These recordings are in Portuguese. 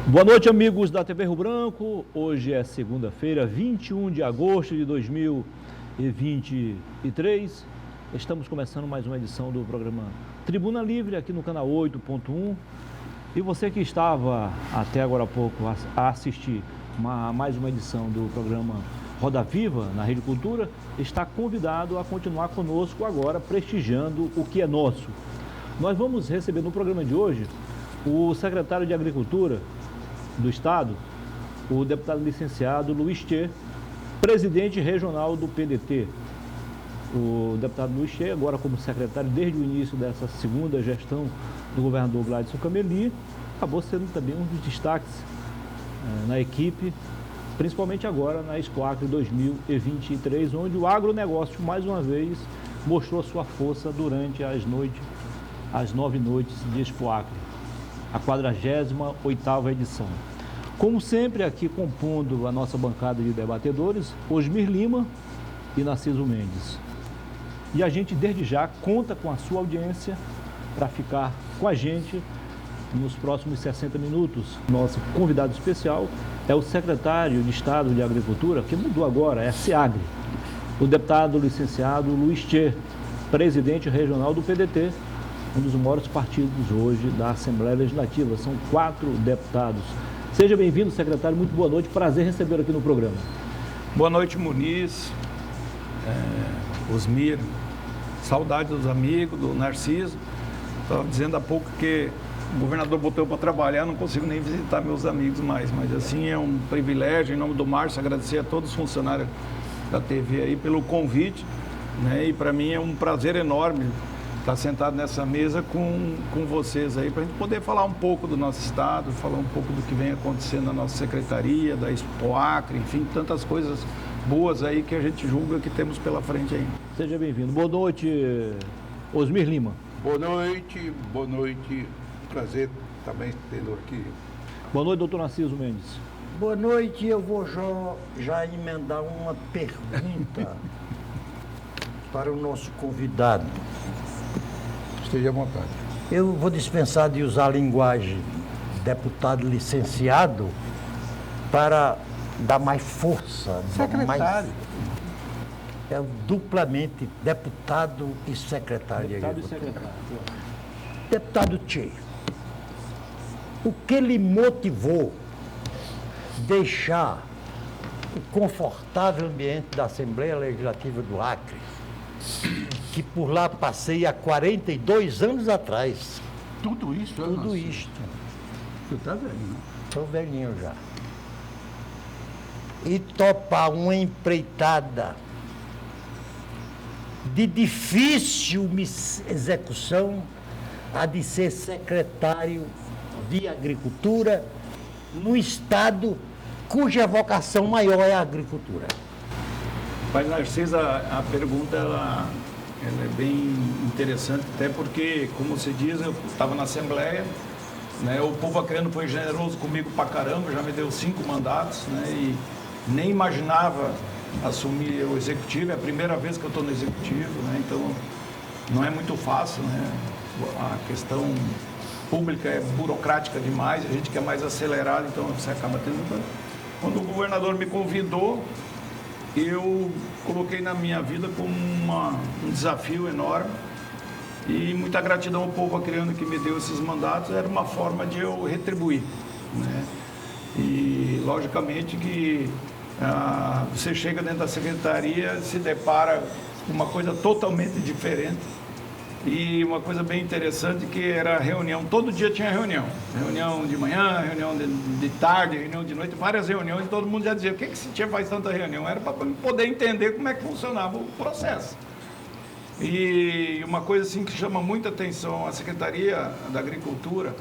Boa noite, amigos da TV Rio Branco. Hoje é segunda-feira, 21 de agosto de 2023. Estamos começando mais uma edição do programa Tribuna Livre, aqui no canal 8.1. E você que estava até agora há pouco a assistir mais uma edição do programa Roda Viva, na Rede Cultura, está convidado a continuar conosco agora, prestigiando o que é nosso. Nós vamos receber no programa de hoje o secretário de Agricultura do Estado, o deputado licenciado Luiz Tchê, presidente regional do PDT. O deputado Luiz Tchê, agora como secretário desde o início dessa segunda gestão do governador Gladson Cameli, acabou sendo também um dos destaques na equipe, principalmente agora na Expo Acre 2023, onde o agronegócio, mais uma vez, mostrou sua força durante as 9 noites de Expo Acre, a 48ª edição. Como sempre, aqui compondo a nossa bancada de debatedores, Osmir Lima e Narciso Mendes. E a gente, desde já, conta com a sua audiência para ficar com a gente nos próximos 60 minutos. Nosso convidado especial é o secretário de Estado de Agricultura, que mudou agora, é a SEAGRE, o deputado licenciado Luiz Tchê, presidente regional do PDT, um dos maiores partidos hoje da Assembleia Legislativa. São 4 deputados. Seja bem-vindo, secretário. Muito boa noite. Prazer recebê-lo aqui no programa. Boa noite, Muniz, Osmir. Saudade dos amigos, do Narciso. Estava dizendo há pouco que o governador botou para trabalhar, não consigo nem visitar meus amigos mais. Mas assim, é um privilégio, em nome do Márcio, agradecer a todos os funcionários da TV aí pelo convite, né? E para mim é um prazer enorme estar sentado nessa mesa com vocês aí, para a gente poder falar um pouco do nosso estado, falar um pouco do que vem acontecendo na nossa secretaria, da Expo Acre, enfim, tantas coisas boas aí que a gente julga que temos pela frente ainda. Seja bem-vindo. Boa noite, Osmir Lima. Boa noite. Prazer também tê-lo aqui. Boa noite, doutor Narciso Mendes. Boa noite. Eu vou já emendar uma pergunta para o nosso convidado. Esteja à vontade. Eu vou dispensar de usar a linguagem deputado licenciado para dar mais força. Secretário. É duplamente deputado e secretário Deputado de e Agricultura. secretário. Deputado Tchê, o que lhe motivou deixar o confortável ambiente da Assembleia Legislativa do Acre, que por lá passei há 42 anos atrás? Tudo isso? Tudo isto. Você está velho, né? Estou velhinho já. E topar uma empreitada de difícil execução, a de ser secretário de Agricultura no estado cuja vocação maior é a agricultura. Mas, Narciso, a pergunta ela é bem interessante, até porque, como se diz, eu estava na Assembleia, né, o povo acreano foi generoso comigo pra caramba, já me deu 5 mandatos, né, e nem imaginava assumir o Executivo, é a primeira vez que eu estou no Executivo, né, então não é muito fácil, né, a questão pública é burocrática demais, a gente quer mais acelerado, então você acaba tendo... Quando o governador me convidou, eu coloquei na minha vida como um desafio enorme e muita gratidão ao povo acreano que me deu esses mandatos, era uma forma de eu retribuir, né? E logicamente que você chega dentro da secretaria, se depara com uma coisa totalmente diferente e uma coisa bem interessante que era reunião, todo dia tinha reunião de manhã, reunião de tarde, reunião de noite, várias reuniões, e todo mundo já dizia, o que esse tia faz tanta reunião? Era para poder entender como é que funcionava o processo. E uma coisa assim que chama muita atenção, a Secretaria da Agricultura,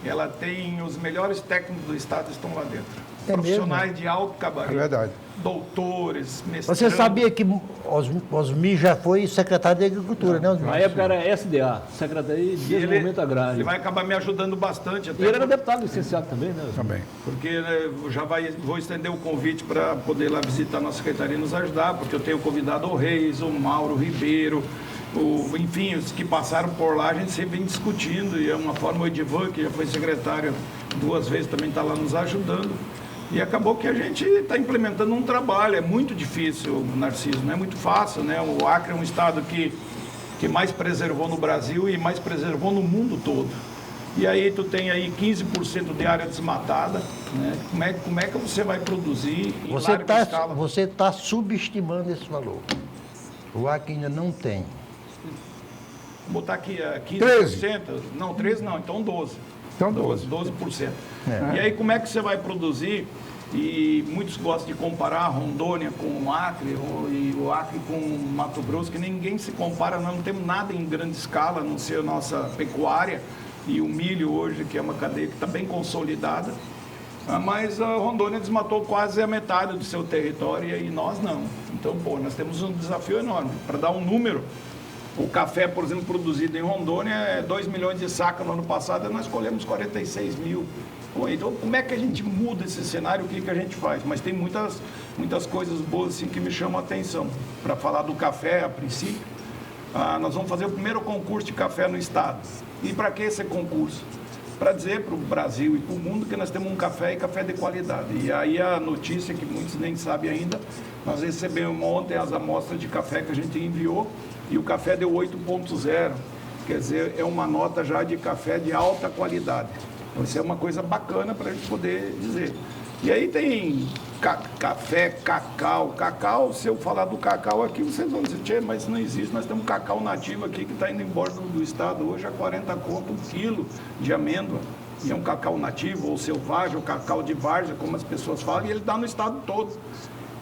ela tem os melhores técnicos do estado estão lá dentro. É profissionais mesmo? de alto gabarito. É verdade. doutores, mestrandos. Você sabia que Osmi já foi secretário de Agricultura, né, Osmi? Na época era SDA, Secretaria de Desenvolvimento Agrário. Ele vai acabar me ajudando bastante. E ele era deputado licenciado também, né? Também. Porque eu já vou estender o convite para poder ir lá visitar a nossa secretaria e nos ajudar, porque eu tenho convidado o Reis, o Mauro Ribeiro, enfim, os que passaram por lá, a gente sempre vem discutindo, e é uma forma, o Edivan, que já foi secretário 2 vezes, também está lá nos ajudando. E acabou que a gente está implementando um trabalho, é muito difícil, Narciso, não é muito fácil, né? O Acre é um estado que mais preservou no Brasil e mais preservou no mundo todo. E aí tu tem aí 15% de área desmatada, né? Como é que você vai produzir em larga escala? Você está subestimando esse valor. O Acre ainda não tem. Vou botar aqui 15%. 13. Não, 13 não, então 12. Então 12. 12%. É. E aí como é que você vai produzir? E muitos gostam de comparar Rondônia com o Acre, e o Acre com Mato Grosso, que ninguém se compara, nós não temos nada em grande escala, a não ser a nossa pecuária e o milho hoje, que é uma cadeia que está bem consolidada. Mas a Rondônia desmatou quase a metade do seu território e nós não. Então, nós temos um desafio enorme. Para dar um número, o café, por exemplo, produzido em Rondônia é 2 milhões de sacas no ano passado, nós colhemos 46 mil. Então, como é que a gente muda esse cenário? O que a gente faz? Mas tem muitas coisas boas assim, que me chamam a atenção. Para falar do café, a princípio, nós vamos fazer o primeiro concurso de café no estado. E para que esse concurso? Para dizer para o Brasil e para o mundo que nós temos um café e café de qualidade. E aí a notícia, que muitos nem sabem ainda, nós recebemos ontem as amostras de café que a gente enviou e o café deu 8.0. Quer dizer, é uma nota já de café de alta qualidade. Então isso é uma coisa bacana para a gente poder dizer. E aí tem café, cacau. Cacau, se eu falar do cacau aqui, vocês vão dizer, mas não existe. Nós temos cacau nativo aqui que está indo embora do estado hoje a 40 conto um quilo de amêndoa. E é um cacau nativo ou selvagem, ou cacau de várzea, como as pessoas falam, e ele está no estado todo.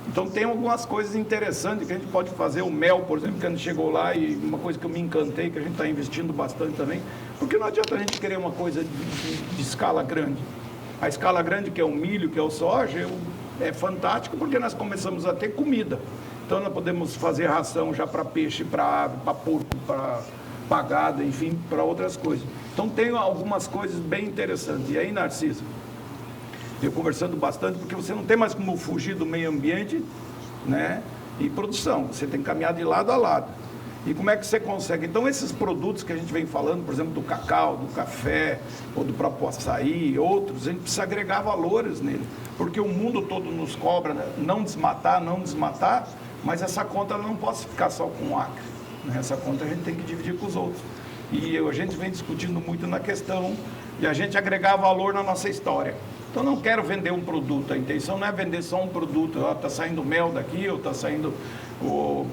Então tem algumas coisas interessantes que a gente pode fazer. O mel, por exemplo, que a gente chegou lá e uma coisa que eu me encantei, que a gente está investindo bastante também, porque não adianta a gente querer uma coisa de escala grande. A escala grande, que é o milho, que é o soja, é fantástico porque nós começamos a ter comida. Então nós podemos fazer ração já para peixe, para ave, para porco, para gado, enfim, para outras coisas. Então tem algumas coisas bem interessantes. E aí, Narciso, eu conversando bastante, porque você não tem mais como fugir do meio ambiente, né, e produção. Você tem que caminhar de lado a lado. E como é que você consegue? Então, esses produtos que a gente vem falando, por exemplo, do cacau, do café, ou do próprio açaí, outros, a gente precisa agregar valores nele. Porque o mundo todo nos cobra, né, não desmatar, mas essa conta não pode ficar só com o Acre. Né? Essa conta a gente tem que dividir com os outros. E a gente vem discutindo muito na questão de a gente agregar valor na nossa história. Então, não quero vender um produto, a intenção não é vender só um produto, está saindo mel daqui, ou está saindo o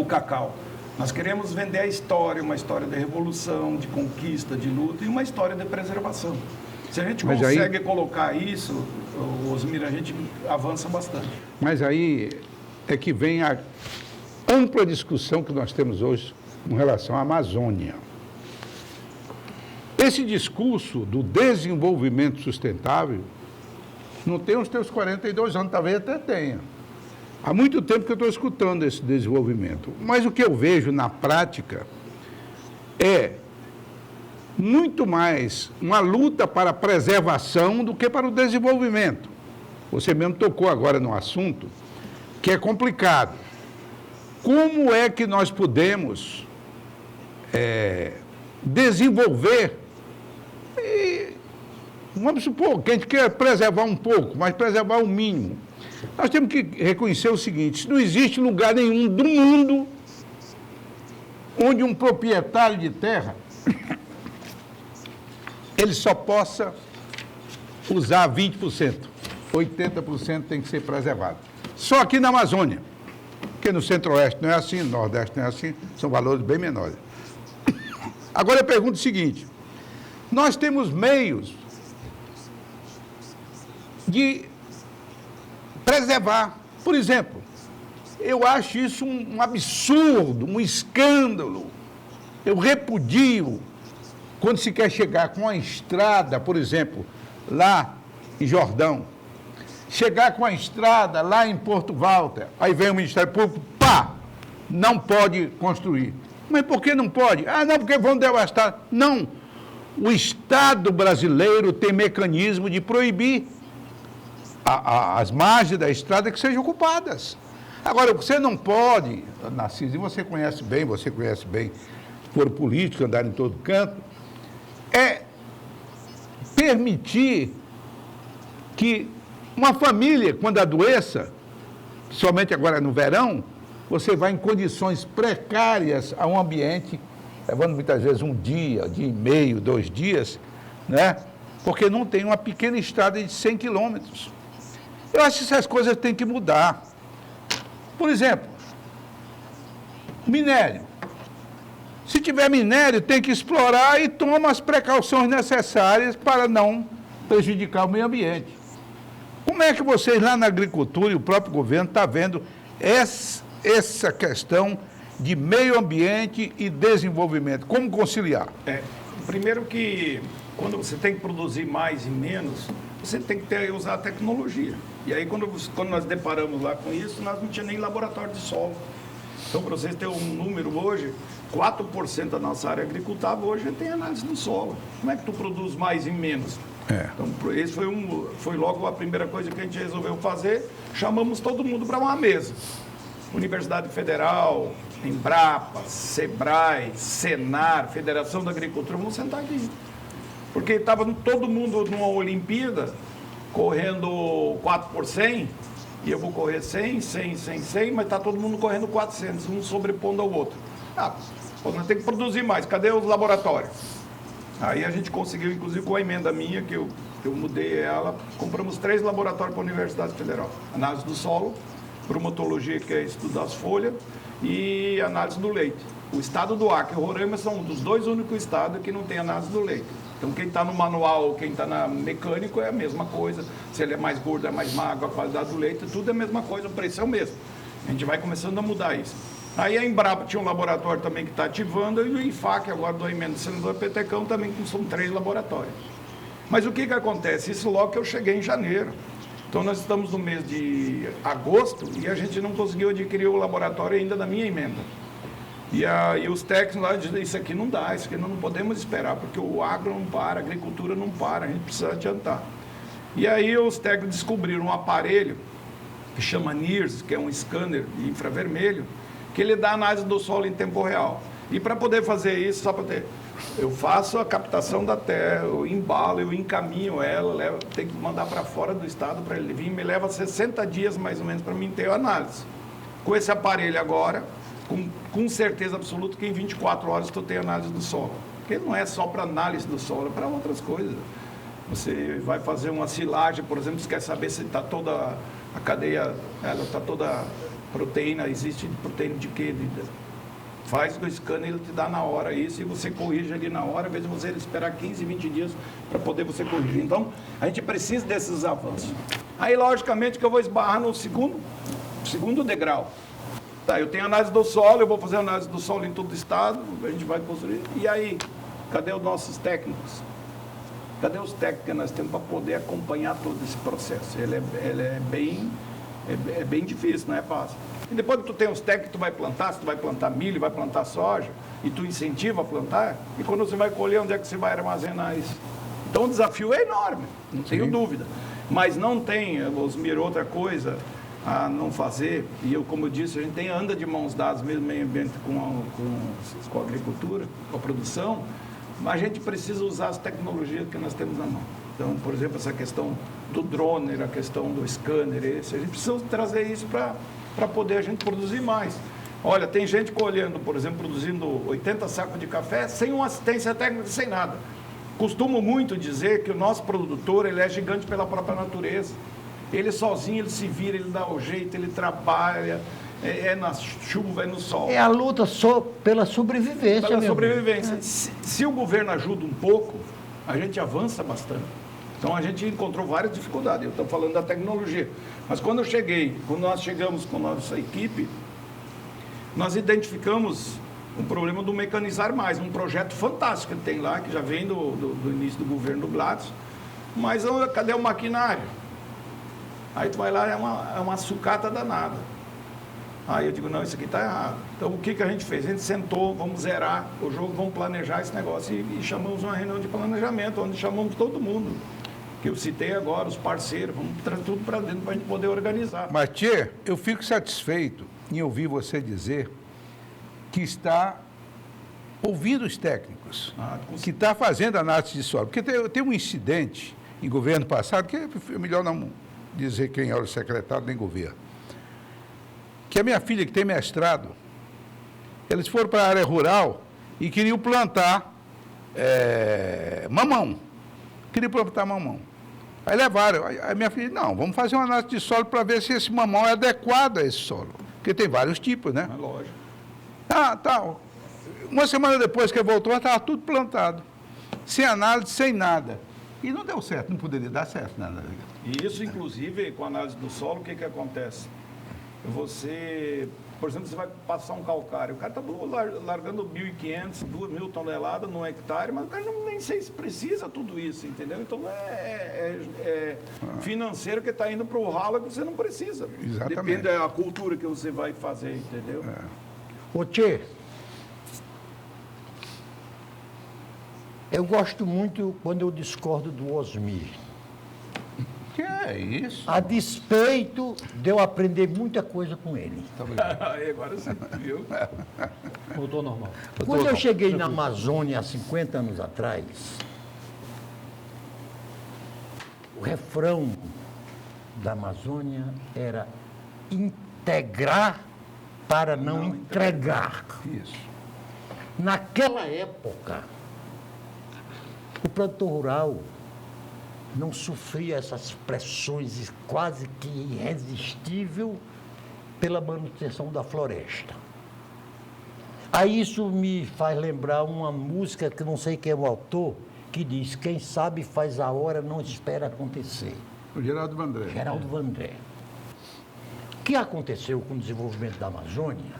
cacau. Nós queremos vender a história, uma história de revolução, de conquista, de luta, e uma história de preservação. Se a gente consegue colocar isso, Osmir, a gente avança bastante. Mas aí é que vem a ampla discussão que nós temos hoje com relação à Amazônia. Esse discurso do desenvolvimento sustentável não tem os teus 42 anos, talvez até tenha. Há muito tempo que eu estou escutando esse desenvolvimento. Mas o que eu vejo na prática é muito mais uma luta para a preservação do que para o desenvolvimento. Você mesmo tocou agora no assunto que é complicado. Como é que nós podemos desenvolver? Vamos supor que a gente quer preservar um pouco, mas preservar o mínimo. Nós temos que reconhecer o seguinte: não existe lugar nenhum do mundo onde um proprietário de terra ele só possa usar 20%, 80% tem que ser preservado. Só aqui na Amazônia, porque no Centro-Oeste não é assim, no Nordeste não é assim, são valores bem menores. Agora eu pergunto o seguinte: nós temos meios de preservar. Por exemplo, eu acho isso um absurdo, um escândalo. Eu repudio quando se quer chegar com uma estrada, por exemplo, lá em Jordão, chegar com a estrada lá em Porto Walter, aí vem o Ministério Público, pá, não pode construir. Mas por que não pode? Ah, não, porque vão devastar. Não, o Estado brasileiro tem mecanismo de proibir as margens da estrada que sejam ocupadas. Agora, você não pode, Narciso, e você conhece bem foro político, andar em todo canto, é permitir que uma família, quando adoeça, somente agora no verão, você vai em condições precárias a um ambiente, levando muitas vezes um dia e meio, 2 dias, né? Porque não tem uma pequena estrada de 100 quilômetros. Eu acho que essas coisas têm que mudar. Por exemplo, minério. Se tiver minério, tem que explorar e toma as precauções necessárias para não prejudicar o meio ambiente. Como é que vocês lá na agricultura e o próprio governo estão vendo essa questão de meio ambiente e desenvolvimento? Como conciliar? Primeiro que quando você tem que produzir mais e menos, você tem que usar a tecnologia. E aí quando nós deparamos lá com isso, nós não tínhamos nem laboratório de solo. Então, para vocês terem um número hoje, 4% da nossa área agricultável hoje tem análise do solo. Como é que tu produz mais e menos? Então, esse foi logo a primeira coisa que a gente resolveu fazer. Chamamos todo mundo para uma mesa. Universidade Federal, Embrapa, Sebrae, Senar, Federação da Agricultura, vamos sentar aqui. Porque estava todo mundo numa Olimpíada, correndo 4 por 100, e eu vou correr 100, 100, 100, 100, mas está todo mundo correndo 400, um sobrepondo ao outro. Nós temos que produzir mais, cadê os laboratórios? Aí a gente conseguiu, inclusive com a emenda minha, que eu mudei ela, compramos 3 laboratórios para a Universidade Federal. Análise do solo, bromatologia, que é estudo das folhas, e análise do leite. O estado do Acre e o Roraima são um dos 2 únicos estados que não tem análise do leite. Então, quem está no manual, quem está na mecânico é a mesma coisa. Se ele é mais gordo, é mais magro, a qualidade do leite, tudo é a mesma coisa, o preço é o mesmo. A gente vai começando a mudar isso. Aí a Embrapa tinha um laboratório também que está ativando, e o IFAC, agora do emenda do senador Petecão, também são 3 laboratórios. Mas o que acontece? Isso logo que eu cheguei em janeiro. Então, nós estamos no mês de agosto e a gente não conseguiu adquirir o laboratório ainda da minha emenda. E os técnicos lá dizem, isso aqui não dá, isso aqui não podemos esperar, porque o agro não para, a agricultura não para, a gente precisa adiantar. E aí os técnicos descobriram um aparelho que chama NIRS, que é um scanner de infravermelho, que ele dá análise do solo em tempo real. E para poder fazer isso, só para ter, eu faço a captação da terra, eu embalo, eu encaminho ela, tenho que mandar para fora do estado para ele vir, me leva 60 dias mais ou menos para mim ter a análise. Com esse aparelho agora, com certeza absoluta que em 24 horas tu tem análise do solo. Porque não é só para análise do solo, é para outras coisas. Você vai fazer uma silagem, por exemplo, você quer saber se está toda a cadeia, ela está toda proteína, existe proteína de quê? Faz do scanner, ele te dá na hora isso e você corrige ali na hora, às vezes você esperar 15, 20 dias para poder você corrigir. Então, a gente precisa desses avanços. Aí, logicamente, que eu vou esbarrar no segundo degrau. Tá, eu tenho análise do solo, eu vou fazer análise do solo em todo o estado, a gente vai construir. E aí, cadê os nossos técnicos? Cadê os técnicos que nós temos para poder acompanhar todo esse processo? Ele é bem difícil, não é fácil. E depois que tu tem os técnicos, tu vai plantar, se tu vai plantar milho, vai plantar soja, e tu incentiva a plantar, e quando você vai colher, onde é que você vai armazenar isso? Então o desafio é enorme, não tenho dúvida. Mas não tem, Osmir, outra coisa a não fazer, e eu, como eu disse, a gente anda de mãos dadas, mesmo meio ambiente com a agricultura, com a produção, mas a gente precisa usar as tecnologias que nós temos na mão. Então, por exemplo, essa questão do drone, a questão do scanner, a gente precisa trazer isso para poder a gente produzir mais. Olha, tem gente colhendo, por exemplo, produzindo 80 sacos de café sem uma assistência técnica, sem nada. Costumo muito dizer que o nosso produtor, ele é gigante pela própria natureza. Ele sozinho, ele se vira, ele dá o jeito, ele trabalha, é na chuva, é no sol. É a luta pela sobrevivência. Pela sobrevivência. Se o governo ajuda um pouco, a gente avança bastante. Então, a gente encontrou várias dificuldades. Eu estou falando da tecnologia. Mas quando nós chegamos com a nossa equipe, nós identificamos um problema do mecanizar mais, um projeto fantástico que tem lá, que já vem do início do governo do Gladys. Mas cadê o maquinário? Aí tu vai lá, é uma sucata danada. Aí eu digo, não, isso aqui está errado. Então o que a gente fez? A gente sentou, vamos zerar o jogo, vamos planejar esse negócio e chamamos uma reunião de planejamento, onde chamamos todo mundo. Que eu citei agora, os parceiros, vamos trazer tudo para dentro para a gente poder organizar. Mas, Tchê, eu fico satisfeito em ouvir você dizer que está ouvindo os técnicos, que está fazendo análise de solo. Porque tem um incidente em governo passado, que é melhor não dizer quem era o secretário nem governo, que a minha filha, que tem mestrado, eles foram para a área rural e queriam plantar mamão. Queriam plantar mamão. Aí levaram. Aí minha filha, não, vamos fazer uma análise de solo para ver se esse mamão é adequado a esse solo. Porque tem vários tipos, né? É lógico. Tá. Uma semana depois que ele voltou, estava tudo plantado. Sem análise, sem nada. E não deu certo, não poderia dar certo, né? E isso, inclusive, com a análise do solo, o que acontece? Você, por exemplo, você vai passar um calcário, o cara está largando 1.500, 2.000 toneladas no hectare, mas o cara nem sei se precisa tudo isso, entendeu? Então é financeiro que está indo para o ralo que você não precisa. Exatamente. Depende da cultura que você vai fazer, entendeu? Ô Tchê, eu gosto muito quando eu discordo do Osmir. Que é isso? A despeito de eu aprender muita coisa com ele. Aí agora você viu? Voltou ao normal. Quando eu cheguei na Amazônia há 50 anos atrás, o refrão da Amazônia era integrar para não entregar. Isso. Naquela época, o produtor rural não sofria essas pressões quase que irresistível pela manutenção da floresta. Aí isso me faz lembrar uma música que não sei quem é o autor, que diz, quem sabe faz a hora, não espera acontecer. O Geraldo Vandré. Geraldo Vandré. O que aconteceu com o desenvolvimento da Amazônia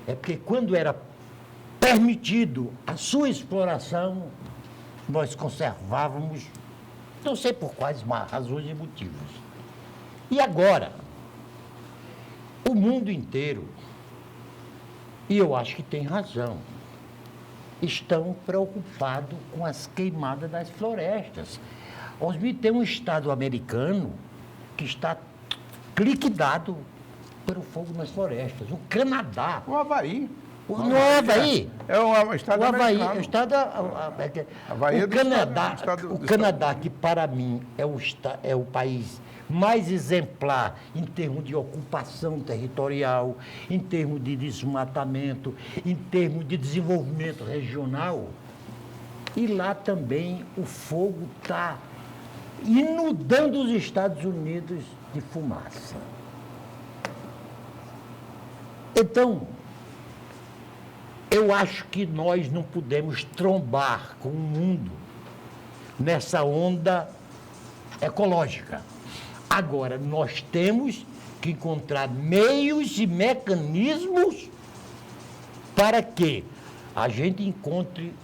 é porque quando era permitido a sua exploração, nós conservávamos, não sei por quais razões e motivos. E agora, o mundo inteiro, e eu acho que tem razão, estão preocupados com as queimadas das florestas. Osmir, tem um estado americano que está liquidado pelo fogo nas florestas. O Canadá. O Havaí. Não é o Havaí? É um estado O Havaí, americano. o estado, Havaí é o do Canadá, estado do o Canadá, que para mim é o país mais exemplar em termos de ocupação territorial, em termos de desmatamento, em termos de desenvolvimento regional. E lá também o fogo está inundando os Estados Unidos de fumaça. Então, eu acho que nós não podemos trombar com o mundo nessa onda ecológica. Agora, nós temos que encontrar meios e mecanismos para que a gente encontre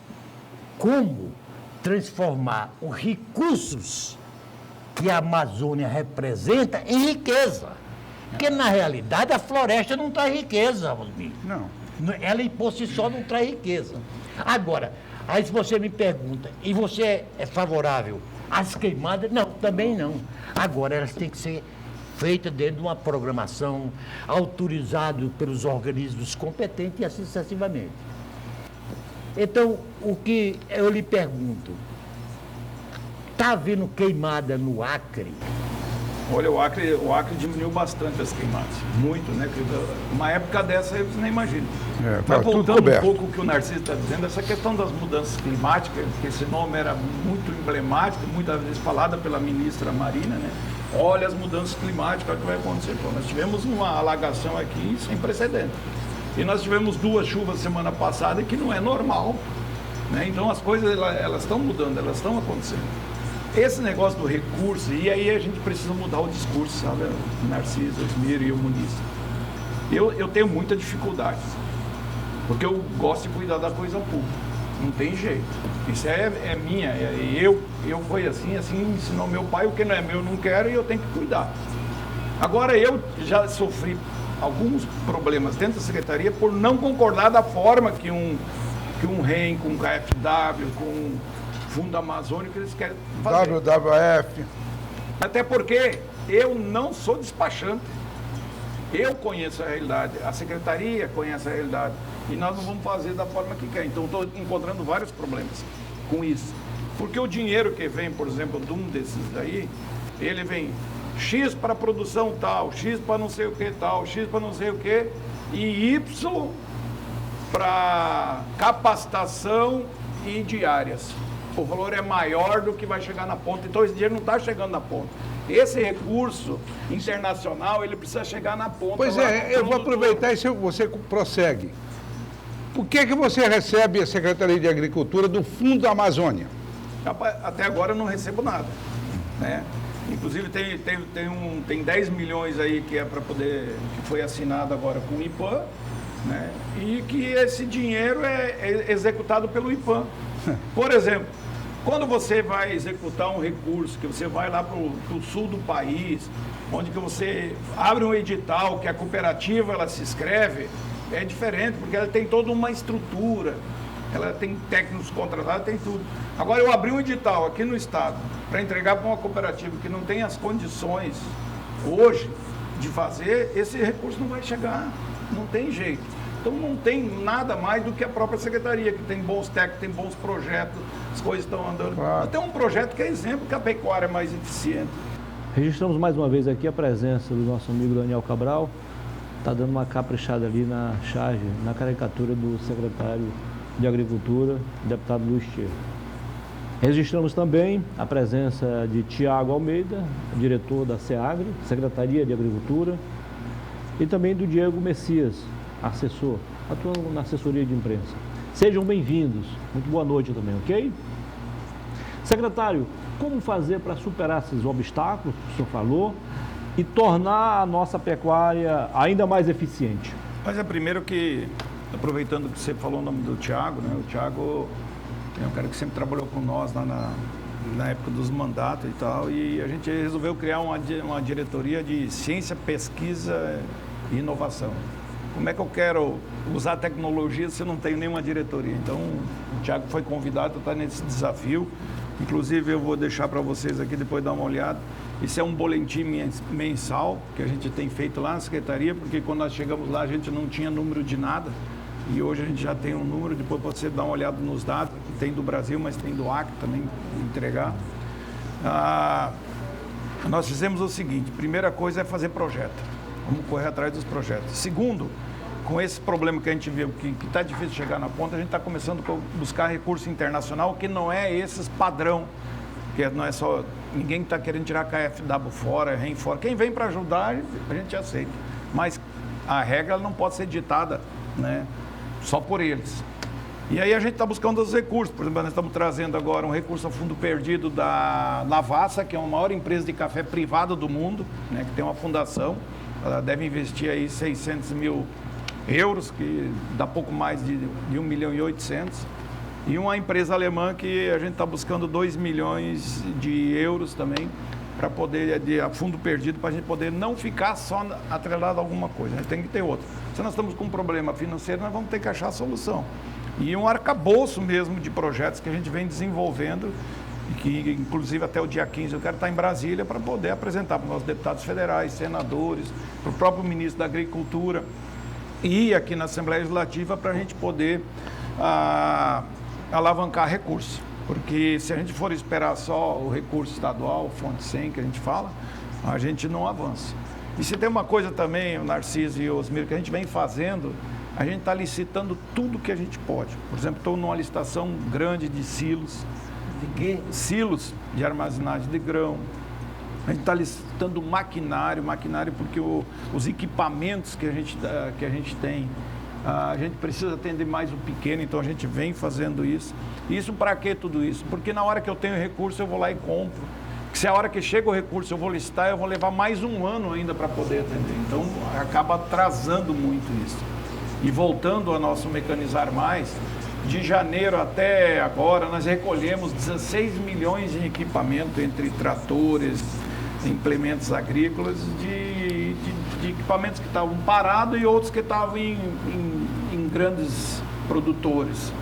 como transformar os recursos que a Amazônia representa em riqueza. Porque, na realidade, a floresta não traz riqueza, Osmir. Não. Ela, por si só, não traz riqueza. Agora, aí se você me pergunta, e você é favorável às queimadas? Não, também não. Agora, elas têm que ser feitas dentro de uma programação autorizada pelos organismos competentes e assim sucessivamente. Então, o que eu lhe pergunto, está havendo queimada no Acre? Olha, o Acre diminuiu bastante as queimadas. Muito, né? Uma época dessa, eu nem imagino. Tá Mas tudo voltando um coberto. pouco ao que o Narciso está dizendo, essa questão das mudanças climáticas, que esse nome era muito emblemático, muitas vezes falada pela ministra Marina, né? Olha as mudanças climáticas, olha o que vai acontecer. Pô, nós tivemos uma alagação aqui sem precedente. E nós tivemos 2 chuvas semana passada, que não é normal. Né? Então as coisas elas estão mudando, elas estão acontecendo. Esse negócio do recurso, e aí a gente precisa mudar o discurso, sabe? O Narciso, o Osmir e o Muniz. Eu tenho muita dificuldade, porque eu gosto de cuidar da coisa pública. Não tem jeito. Isso é minha. eu fui assim ensinou meu pai, o que não é meu eu não quero e eu tenho que cuidar. Agora eu já sofri alguns problemas dentro da secretaria por não concordar da forma que um REM, com um KfW, com um Fundo Amazônico eles querem fazer. WWF. Até porque eu não sou despachante. Eu conheço a realidade, a secretaria conhece a realidade e nós não vamos fazer da forma que quer. Então, estou encontrando vários problemas com isso. Porque o dinheiro que vem, por exemplo, de um desses aí, ele vem X para produção tal, X para não sei o que tal, X para não sei o que, e Y para capacitação e diárias. O valor é maior do que vai chegar na ponta, então esse dinheiro não está chegando na ponta. Esse recurso internacional, ele precisa chegar na ponta. Pois é, eu vou aproveitar e você prossegue. Por que você recebe a Secretaria de Agricultura do Fundo da Amazônia? Até agora eu não recebo nada, né? Inclusive tem 10 milhões aí que é para poder, que foi assinado agora com o IPAM, né? E que esse dinheiro é executado pelo IPAM. Por exemplo, quando você vai executar um recurso, que você vai lá para o sul do país, onde que você abre um edital, que a cooperativa ela se inscreve, é diferente, porque ela tem toda uma estrutura, ela tem técnicos contratados, tem tudo. Agora, eu abri um edital aqui no estado para entregar para uma cooperativa que não tem as condições hoje de fazer, esse recurso não vai chegar, não tem jeito. Então, não tem nada mais do que a própria secretaria, que tem bons técnicos, tem bons projetos, as coisas estão andando. Claro. Tem um projeto que é exemplo que a pecuária é mais eficiente. Registramos mais uma vez aqui a presença do nosso amigo Daniel Cabral. Está dando uma caprichada ali na charge, na caricatura do secretário de Agricultura, deputado Luiz Tchê. Registramos também a presença de Tiago Almeida, diretor da SEAGRE, Secretaria de Agricultura, e também do Diego Messias, assessor, atuando na assessoria de imprensa. Sejam bem-vindos. Muito boa noite também, ok? Secretário, como fazer para superar esses obstáculos que o senhor falou e tornar a nossa pecuária ainda mais eficiente? Mas é primeiro que, aproveitando que você falou o nome do Tiago, né? O Tiago é um cara que sempre trabalhou com nós lá na época dos mandatos e tal, e a gente resolveu criar uma diretoria de ciência, pesquisa e inovação. Como é que eu quero usar tecnologia se eu não tenho nenhuma diretoria? Então, o Tiago foi convidado a estar nesse desafio. Inclusive, eu vou deixar para vocês aqui depois dar uma olhada. Isso é um boletim mensal que a gente tem feito lá na Secretaria, porque quando nós chegamos lá a gente não tinha número de nada. E hoje a gente já tem um número, depois você dá uma olhada nos dados, que tem do Brasil, mas tem do Acre também entregar. Nós fizemos o seguinte, primeira coisa é fazer projeto. Vamos correr atrás dos projetos. Segundo, com esse problema que a gente viu, que está difícil chegar na ponta, a gente está começando a buscar recurso internacional, que não é esses padrão, que não é só, ninguém está querendo tirar KfW fora, REM fora. Quem vem para ajudar, a gente aceita. Mas a regra não pode ser ditada, né, só por eles. E aí a gente está buscando os recursos. Por exemplo, nós estamos trazendo agora um recurso a fundo perdido da Lavassa, que é a maior empresa de café privada do mundo, né, que tem uma fundação. Ela deve investir aí 600 mil euros, que dá pouco mais de 1,8 milhão. E uma empresa alemã que a gente está buscando 2 milhões de euros também, para poder, a fundo perdido, para a gente poder não ficar só atrelado a alguma coisa. A gente tem que ter outra. Se nós estamos com um problema financeiro, nós vamos ter que achar a solução. E um arcabouço mesmo de projetos que a gente vem desenvolvendo, que inclusive até o dia 15 eu quero estar em Brasília para poder apresentar para os nossos deputados federais, senadores, para o próprio ministro da Agricultura e aqui na Assembleia Legislativa para a gente poder alavancar recursos. Porque se a gente for esperar só o recurso estadual, fonte 100 que a gente fala, a gente não avança. E se tem uma coisa também, o Narciso e o Osmir, que a gente vem fazendo, a gente está licitando tudo que a gente pode. Por exemplo, estou numa licitação grande de silos. De quê? Silos de armazenagem de grão. A gente está licitando maquinário porque os equipamentos que a gente tem, a gente precisa atender mais o pequeno, então a gente vem fazendo isso. Isso para que tudo isso? Porque na hora que eu tenho recurso eu vou lá e compro. Se a hora que chega o recurso eu vou licitar, eu vou levar mais um ano ainda para poder atender. Então acaba atrasando muito isso. E voltando ao nosso mecanizar mais, de janeiro até agora, nós recolhemos 16 milhões em equipamento, entre tratores, implementos agrícolas, de equipamentos que estavam parados e outros que estavam em grandes produtores.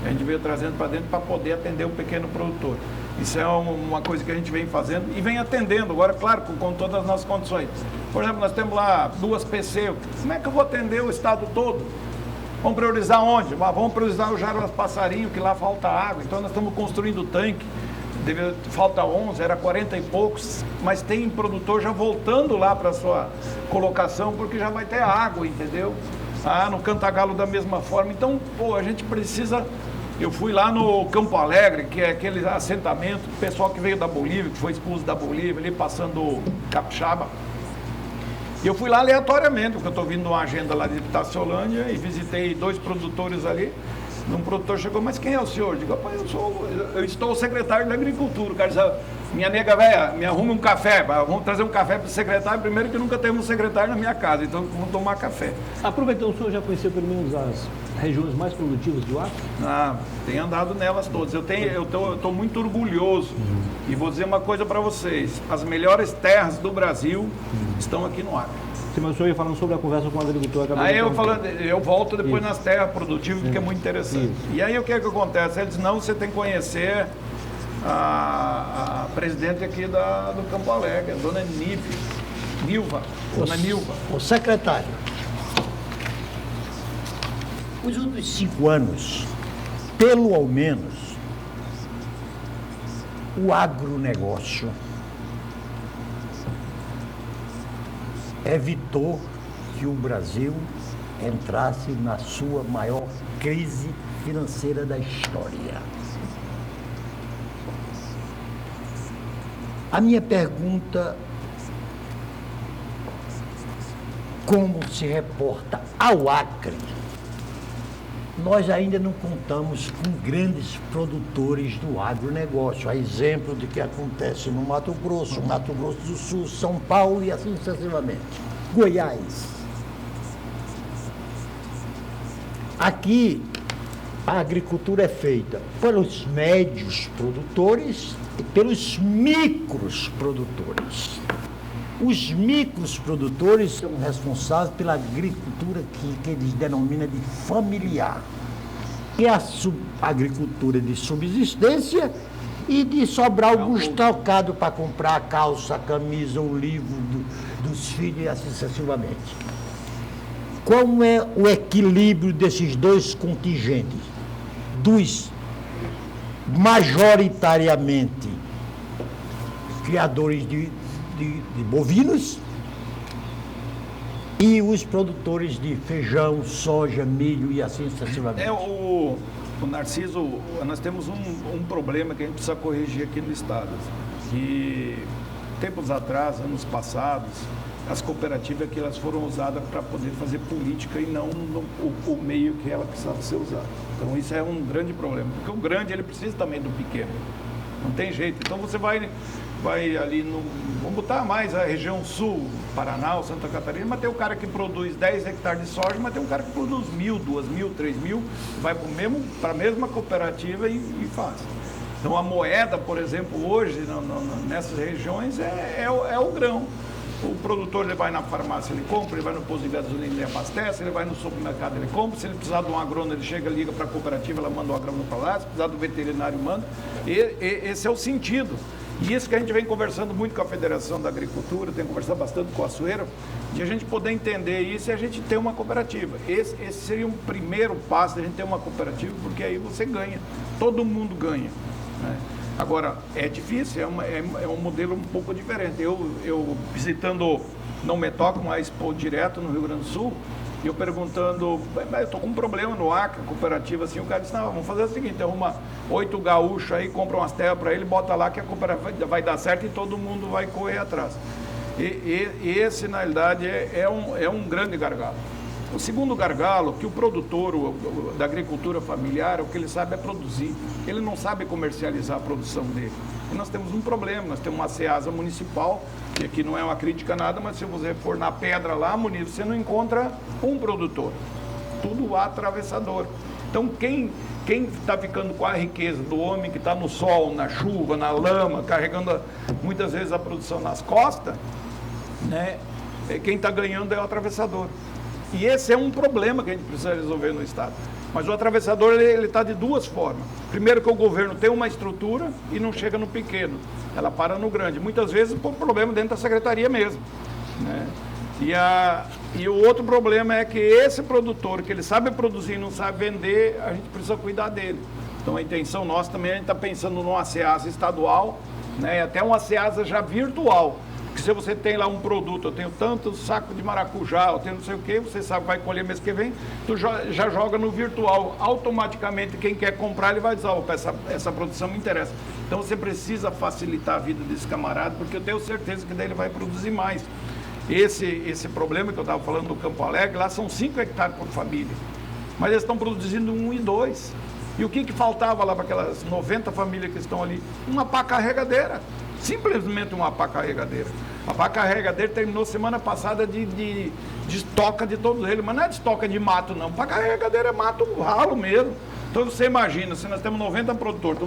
A gente veio trazendo para dentro para poder atender o pequeno produtor. Isso é uma coisa que a gente vem fazendo e vem atendendo, agora, claro, com todas as nossas condições. Por exemplo, nós temos lá 2 PC. Como é que eu vou atender o estado todo? Vamos priorizar onde? Vamos priorizar o Jaras Passarinho, que lá falta água. Então, nós estamos construindo o tanque. Falta 11, era 40 e poucos, mas tem produtor já voltando lá para a sua colocação, porque já vai ter água, entendeu? No Cantagalo da mesma forma. Então, a gente precisa... Eu fui lá no Campo Alegre, que é aquele assentamento, o pessoal que veio da Bolívia, que foi expulso da Bolívia, ali passando Capixaba. E eu fui lá aleatoriamente, porque eu estou vindo de uma agenda lá de Itaciolândia e visitei 2 produtores ali. Um produtor chegou, mas quem é o senhor? Eu digo, rapaz, eu estou o secretário da Agricultura. O cara disse, minha nega velha, me arrume um café, vamos trazer um café para o secretário. Primeiro que nunca temos um secretário na minha casa, então vamos tomar café. Aproveitando, o senhor já conheceu pelo menos as regiões mais produtivas do Acre? Tem andado nelas todas. Eu estou muito orgulhoso. E vou dizer uma coisa para vocês, as melhores terras do Brasil estão aqui no Acre. Sim, mas o senhor ia falando sobre a conversa com o agricultor. Eu volto depois nas terras produtivas, que é muito interessante. E aí o que acontece? Ele diz, não, você tem que conhecer a presidente aqui do Campo Alegre, a dona Nilva. Dona Nilva. O secretário, os últimos 5 anos, pelo menos, o agronegócio evitou que o Brasil entrasse na sua maior crise financeira da história. A minha pergunta, como se reporta ao Acre, nós ainda não contamos com grandes produtores do agronegócio, a exemplo do que acontece no Mato Grosso do Sul, São Paulo e assim sucessivamente. Goiás. Aqui, a agricultura é feita pelos médios produtores e pelos micros produtores. Os micros produtores são responsáveis pela agricultura que eles denominam de familiar, que é a agricultura de subsistência e de sobrar alguns trocados para comprar a calça, a camisa, o livro dos filhos e assim sucessivamente. Como é o equilíbrio desses 2 contingentes? Dos majoritariamente criadores de bovinos e os produtores de feijão, soja, milho e assim sucessivamente. O Narciso, nós temos um problema que a gente precisa corrigir aqui no estado, que tempos atrás, anos passados, as cooperativas que elas foram usadas para poder fazer política e não o meio que ela precisava ser usada. Então isso é um grande problema, porque o grande ele precisa também do pequeno, não tem jeito. Então você vai ali vamos botar mais a região sul, Paraná, Santa Catarina, mas tem o cara que produz 10 hectares de soja, mas tem um cara que produz 1.000, 2.000, 3.000, vai para a mesma cooperativa e faz. Então a moeda, por exemplo, hoje, nessas regiões, é o grão. O produtor ele vai na farmácia, ele compra, ele vai no posto de gasolina, ele abastece, ele vai no supermercado, ele compra. Se ele precisar de um agrônomo, ele chega, liga para a cooperativa, ela manda o agrônomo para lá. Se precisar do veterinário, manda. Esse é o sentido. E isso que a gente vem conversando muito com a Federação da Agricultura, tem conversado bastante com a Açoeira, de a gente poder entender isso e a gente ter uma cooperativa. Esse seria um primeiro passo, de a gente ter uma cooperativa, porque aí você ganha, todo mundo ganha, né? Agora, é difícil, é um modelo um pouco diferente. Eu visitando, não me toca, mas direto no Rio Grande do Sul, e eu perguntando, eu estou com um problema no Acre, cooperativa, assim, o cara disse, não, vamos fazer o seguinte, arruma 8 gaúchos aí, compra umas terras para ele, bota lá que a cooperativa vai dar certo e todo mundo vai correr atrás. Esse, na realidade, é um grande gargalo. O segundo gargalo, que o produtor da agricultura familiar, o que ele sabe é produzir. Ele não sabe comercializar a produção dele. E nós temos um problema, nós temos uma SEASA municipal, que aqui não é uma crítica a nada, mas se você for na pedra lá, você não encontra um produtor. Tudo atravessador. Então, quem está ficando com a riqueza do homem que está no sol, na chuva, na lama, carregando muitas vezes a produção nas costas, né? Quem está ganhando é o atravessador. E esse é um problema que a gente precisa resolver no Estado. Mas o atravessador, ele está de duas formas. Primeiro, que o governo tem uma estrutura e não chega no pequeno, ela para no grande. Muitas vezes por problema dentro da secretaria mesmo, né? E o outro problema é que esse produtor, que ele sabe produzir e não sabe vender, a gente precisa cuidar dele. Então a intenção nossa também, a gente está pensando numa SEASA estadual, né? E até uma SEASA já virtual. Porque se você tem lá um produto, eu tenho tanto saco de maracujá, eu tenho não sei o que, você sabe que vai colher mês que vem, tu já joga no virtual. Automaticamente quem quer comprar, ele vai dizer, opa, essa produção me interessa. Então você precisa facilitar a vida desse camarada, porque eu tenho certeza que daí ele vai produzir mais. Esse problema que eu estava falando do Campo Alegre, lá são 5 hectares por família. Mas eles estão produzindo 1 e 2. E o que faltava lá para aquelas 90 famílias que estão ali? Uma pá carregadeira. Simplesmente uma pá carregadeira. A pá carregadeira terminou semana passada de estoca de todos eles. Mas não é de estoca de mato, não. Pá carregadeira é mato ralo mesmo. Então você imagina, se nós temos 90 produtores,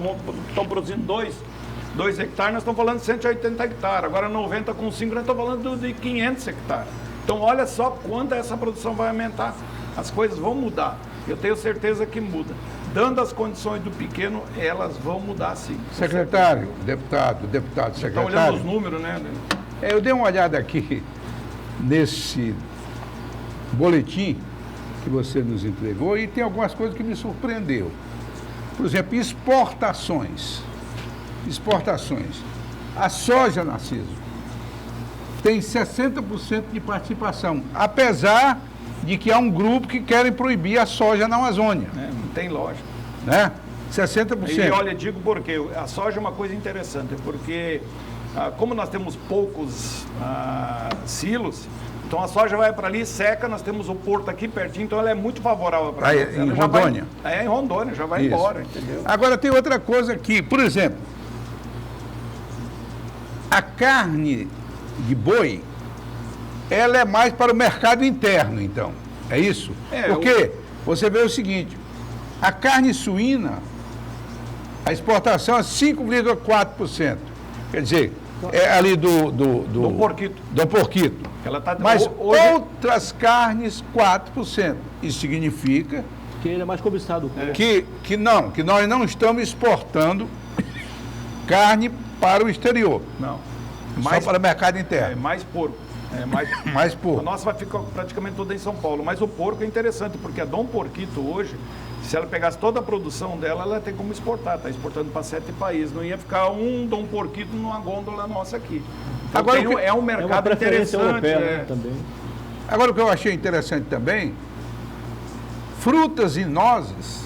estão produzindo 2 hectares, nós estamos falando de 180 hectares. Agora 90 com 5, nós estamos falando de 500 hectares. Então olha só quanto essa produção vai aumentar. As coisas vão mudar. Eu tenho certeza que muda. Dando as condições do pequeno, elas vão mudar sim. Secretário, deputado, secretário. Está olhando os números, né? Eu dei uma olhada aqui nesse boletim que você nos entregou e tem algumas coisas que me surpreendeu. Por exemplo, exportações. A soja, Narciso, tem 60% de participação, apesar de que há um grupo que querem proibir a soja na Amazônia. Não tem lógica. Né? 60%. E olha, digo porque a soja é uma coisa interessante, porque como nós temos poucos silos, então a soja vai para ali, seca, nós temos o porto aqui pertinho, então ela é muito favorável para nós. Em Rondônia? Em Rondônia, já vai embora, entendeu? Agora tem outra coisa aqui, por exemplo, a carne de boi, ela é mais para o mercado interno, então, é isso? Porque você vê o seguinte, a carne suína, a exportação é 5,4%, quer dizer, é ali do porquito. Do porquito. Ela tá, mas hoje... outras carnes, 4%. Isso significa... Que ele é mais cobiçado. Que nós não estamos exportando carne para o exterior. Não. Só para o mercado interno. Mais porco. Mais porco. A nossa vai ficar praticamente toda em São Paulo. Mas o porco é interessante, porque a Dom Porquito hoje, se ela pegasse toda a produção dela, ela tem como exportar. Está exportando para 7 países. Não ia ficar um Dom Porquito numa gôndola nossa aqui. Então, agora, é um mercado interessante. Europeia, né, também. Agora, o que eu achei interessante também, frutas e nozes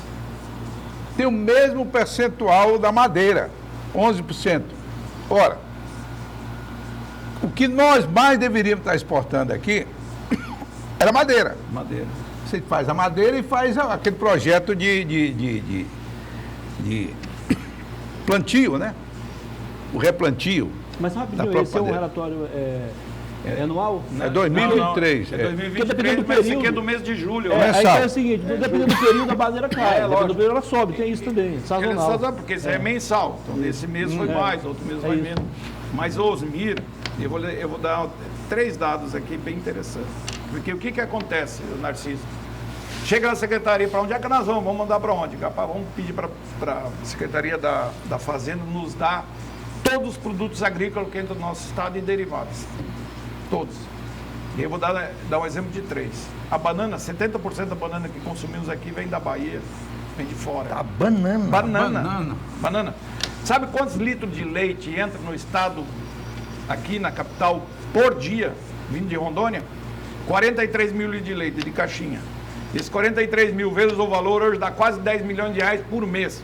têm o mesmo percentual da madeira, 11%. Ora, o que nós mais deveríamos estar exportando aqui era madeira. Madeira. Você faz a madeira e faz aquele projeto de plantio, né? O replantio. Mas rapidinho, esse é um relatório anual? É 2023. É 2023, mas esse aqui é do mês de julho. Aí é o seguinte, dependendo do período, a madeira cai. Dependendo do período, ela sobe. Tem isso também, sazonal. Porque isso é mensal. Então, nesse mês foi mais, outro mês vai menos. Mas, Osmir, eu vou dar 3 dados aqui bem interessantes. Porque o que acontece, Narciso? Chega na secretaria, para onde é que nós vamos? Vamos mandar para onde? Vamos pedir para a Secretaria da Fazenda nos dar todos os produtos agrícolas que entram no nosso estado e derivados. Todos. E eu vou dar um exemplo de 3. A banana, 70% da banana que consumimos aqui vem da Bahia, vem de fora. A banana. Banana. Sabe quantos litros de leite entra no estado, aqui na capital, por dia, vindo de Rondônia? 43 mil litros de leite, de caixinha. Esses 43 mil vezes o valor hoje dá quase 10 milhões de reais por mês.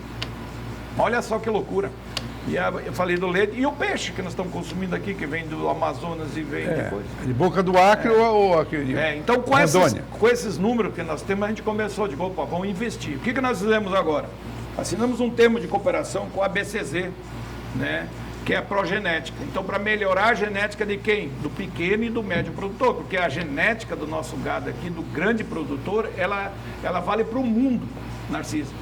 Olha só que loucura. E eu falei do leite e o peixe que nós estamos consumindo aqui, que vem do Amazonas e vem depois. De Boca do Acre ou aqui de então com esses números que nós temos, a gente começou de opa, vamos investir. O que nós fizemos agora? Assinamos um termo de cooperação com a BCZ, né? Que é a progenética. Então, para melhorar a genética de quem? Do pequeno e do médio produtor, porque a genética do nosso gado aqui, do grande produtor, ela vale para o mundo. Narciso.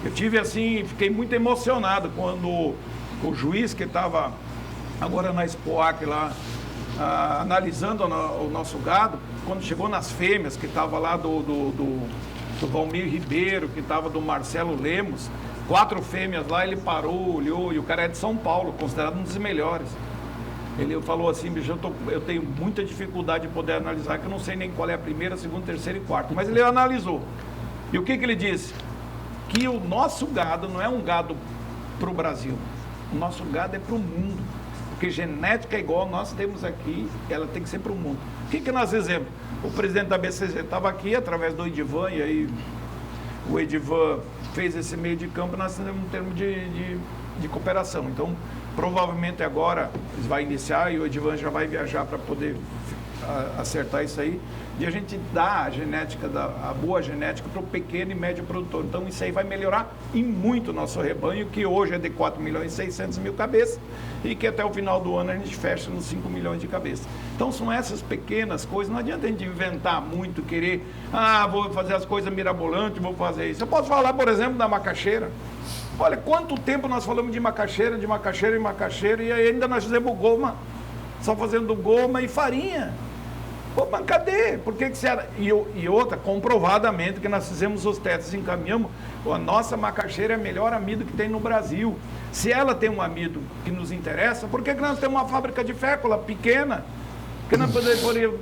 Eu tive assim, fiquei muito emocionado quando o juiz que estava agora na Expoac lá, analisando o nosso gado, quando chegou nas fêmeas, que estava lá do Valmir Ribeiro, que estava do Marcelo Lemos, 4 fêmeas lá, ele parou, olhou, e o cara é de São Paulo, considerado um dos melhores. Ele falou assim, bicho, eu tenho muita dificuldade de poder analisar, que eu não sei nem qual é a primeira, segunda, terceira e quarta. Mas ele analisou. E o que ele disse? Que o nosso gado não é um gado para o Brasil. O nosso gado é para o mundo. Porque genética igual nós temos aqui, ela tem que ser para o mundo. O que nós fizemos? O presidente da BCZ estava aqui, através do Edivan, e aí o Edivan fez esse meio de campo, nós temos um termo de cooperação. Então, provavelmente agora vai iniciar e o Edivan já vai viajar para poder acertar isso aí, e a gente dá a genética, a boa genética para o pequeno e médio produtor. Então isso aí vai melhorar em muito o nosso rebanho, que hoje é de 4.600.000 cabeças, e que até o final do ano a gente fecha nos 5 milhões de cabeças. Então são essas pequenas coisas, não adianta a gente inventar muito, querer, vou fazer as coisas mirabolantes, vou fazer isso. Eu posso falar, por exemplo, da macaxeira. Olha, quanto tempo nós falamos de macaxeira, e ainda nós fizemos goma, só fazendo goma e farinha. Pô, mas cadê? Por que se era? E outra, comprovadamente, que nós fizemos os testes e encaminhamos, a nossa macaxeira é o melhor amido que tem no Brasil. Se ela tem um amido que nos interessa, por que nós temos uma fábrica de fécula pequena? Porque nós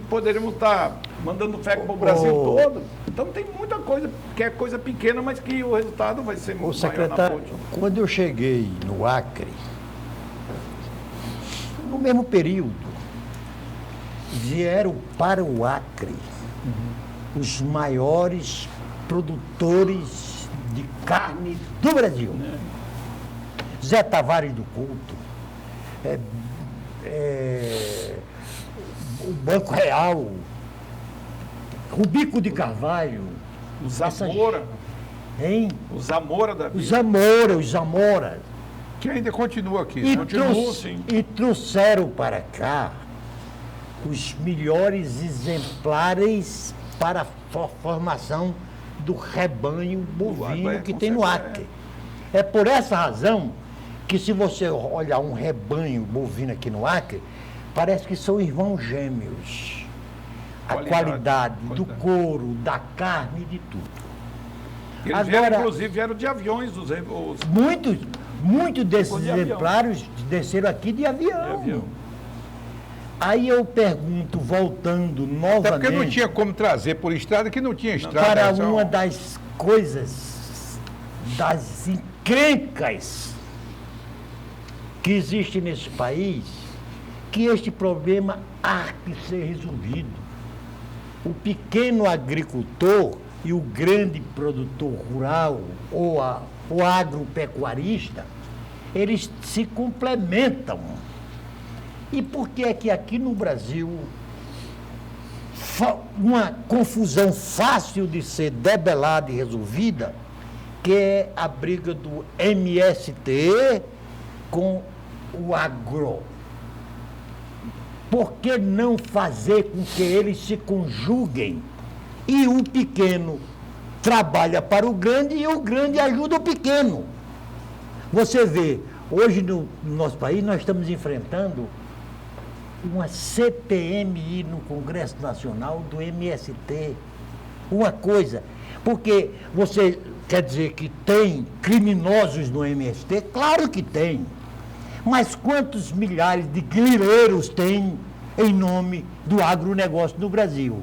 poderíamos estar mandando fécula para o Brasil todo. Então tem muita coisa, que é coisa pequena, mas que o resultado vai ser muito maior na ponte. Quando eu cheguei no Acre, no mesmo período, vieram para o Acre os maiores produtores de carne do Brasil. Zé Tavares do Couto, o Banco Real, Rubico de Carvalho. O Zamora. Hein? O Zamora da vida. Os Zamora. Que ainda continua aqui. E trouxeram para cá os melhores exemplares para a formação do rebanho bovino que tem no Acre. É por essa razão que, se você olhar um rebanho bovino aqui no Acre, parece que são irmãos gêmeos. A qualidade do couro, da carne, de tudo. Eles vieram, inclusive, vieram de aviões. Muitos desses exemplares desceram aqui de avião. Aí eu pergunto, voltando novamente... Até porque não tinha como trazer por estrada, que não tinha estrada. Para uma das coisas, das encrencas que existe nesse país, que este problema há que ser resolvido. O pequeno agricultor e o grande produtor rural, ou o agropecuarista, eles se complementam. E por que é que aqui no Brasil uma confusão fácil de ser debelada e resolvida, que é a briga do MST com o agro? Por que não fazer com que eles se conjuguem e o pequeno trabalha para o grande e o grande ajuda o pequeno? Você vê, hoje no nosso país nós estamos enfrentando uma CPMI no Congresso Nacional do MST. Uma coisa, porque você quer dizer que tem criminosos no MST? Claro que tem. Mas quantos milhares de grileiros tem em nome do agronegócio no Brasil?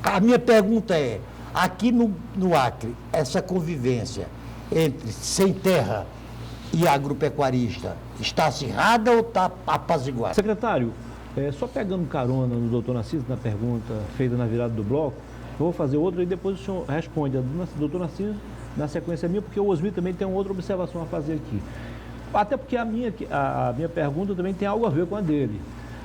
A minha pergunta é, aqui no Acre, essa convivência entre sem terra e agropecuarista está acirrada ou está apaziguada? Secretário, só pegando carona no doutor Narciso, na pergunta feita na virada do bloco, eu vou fazer outra e depois o senhor responde a do doutor Narciso na sequência minha, porque o Osmir também tem outra observação a fazer aqui. Até porque a minha pergunta também tem algo a ver com a dele.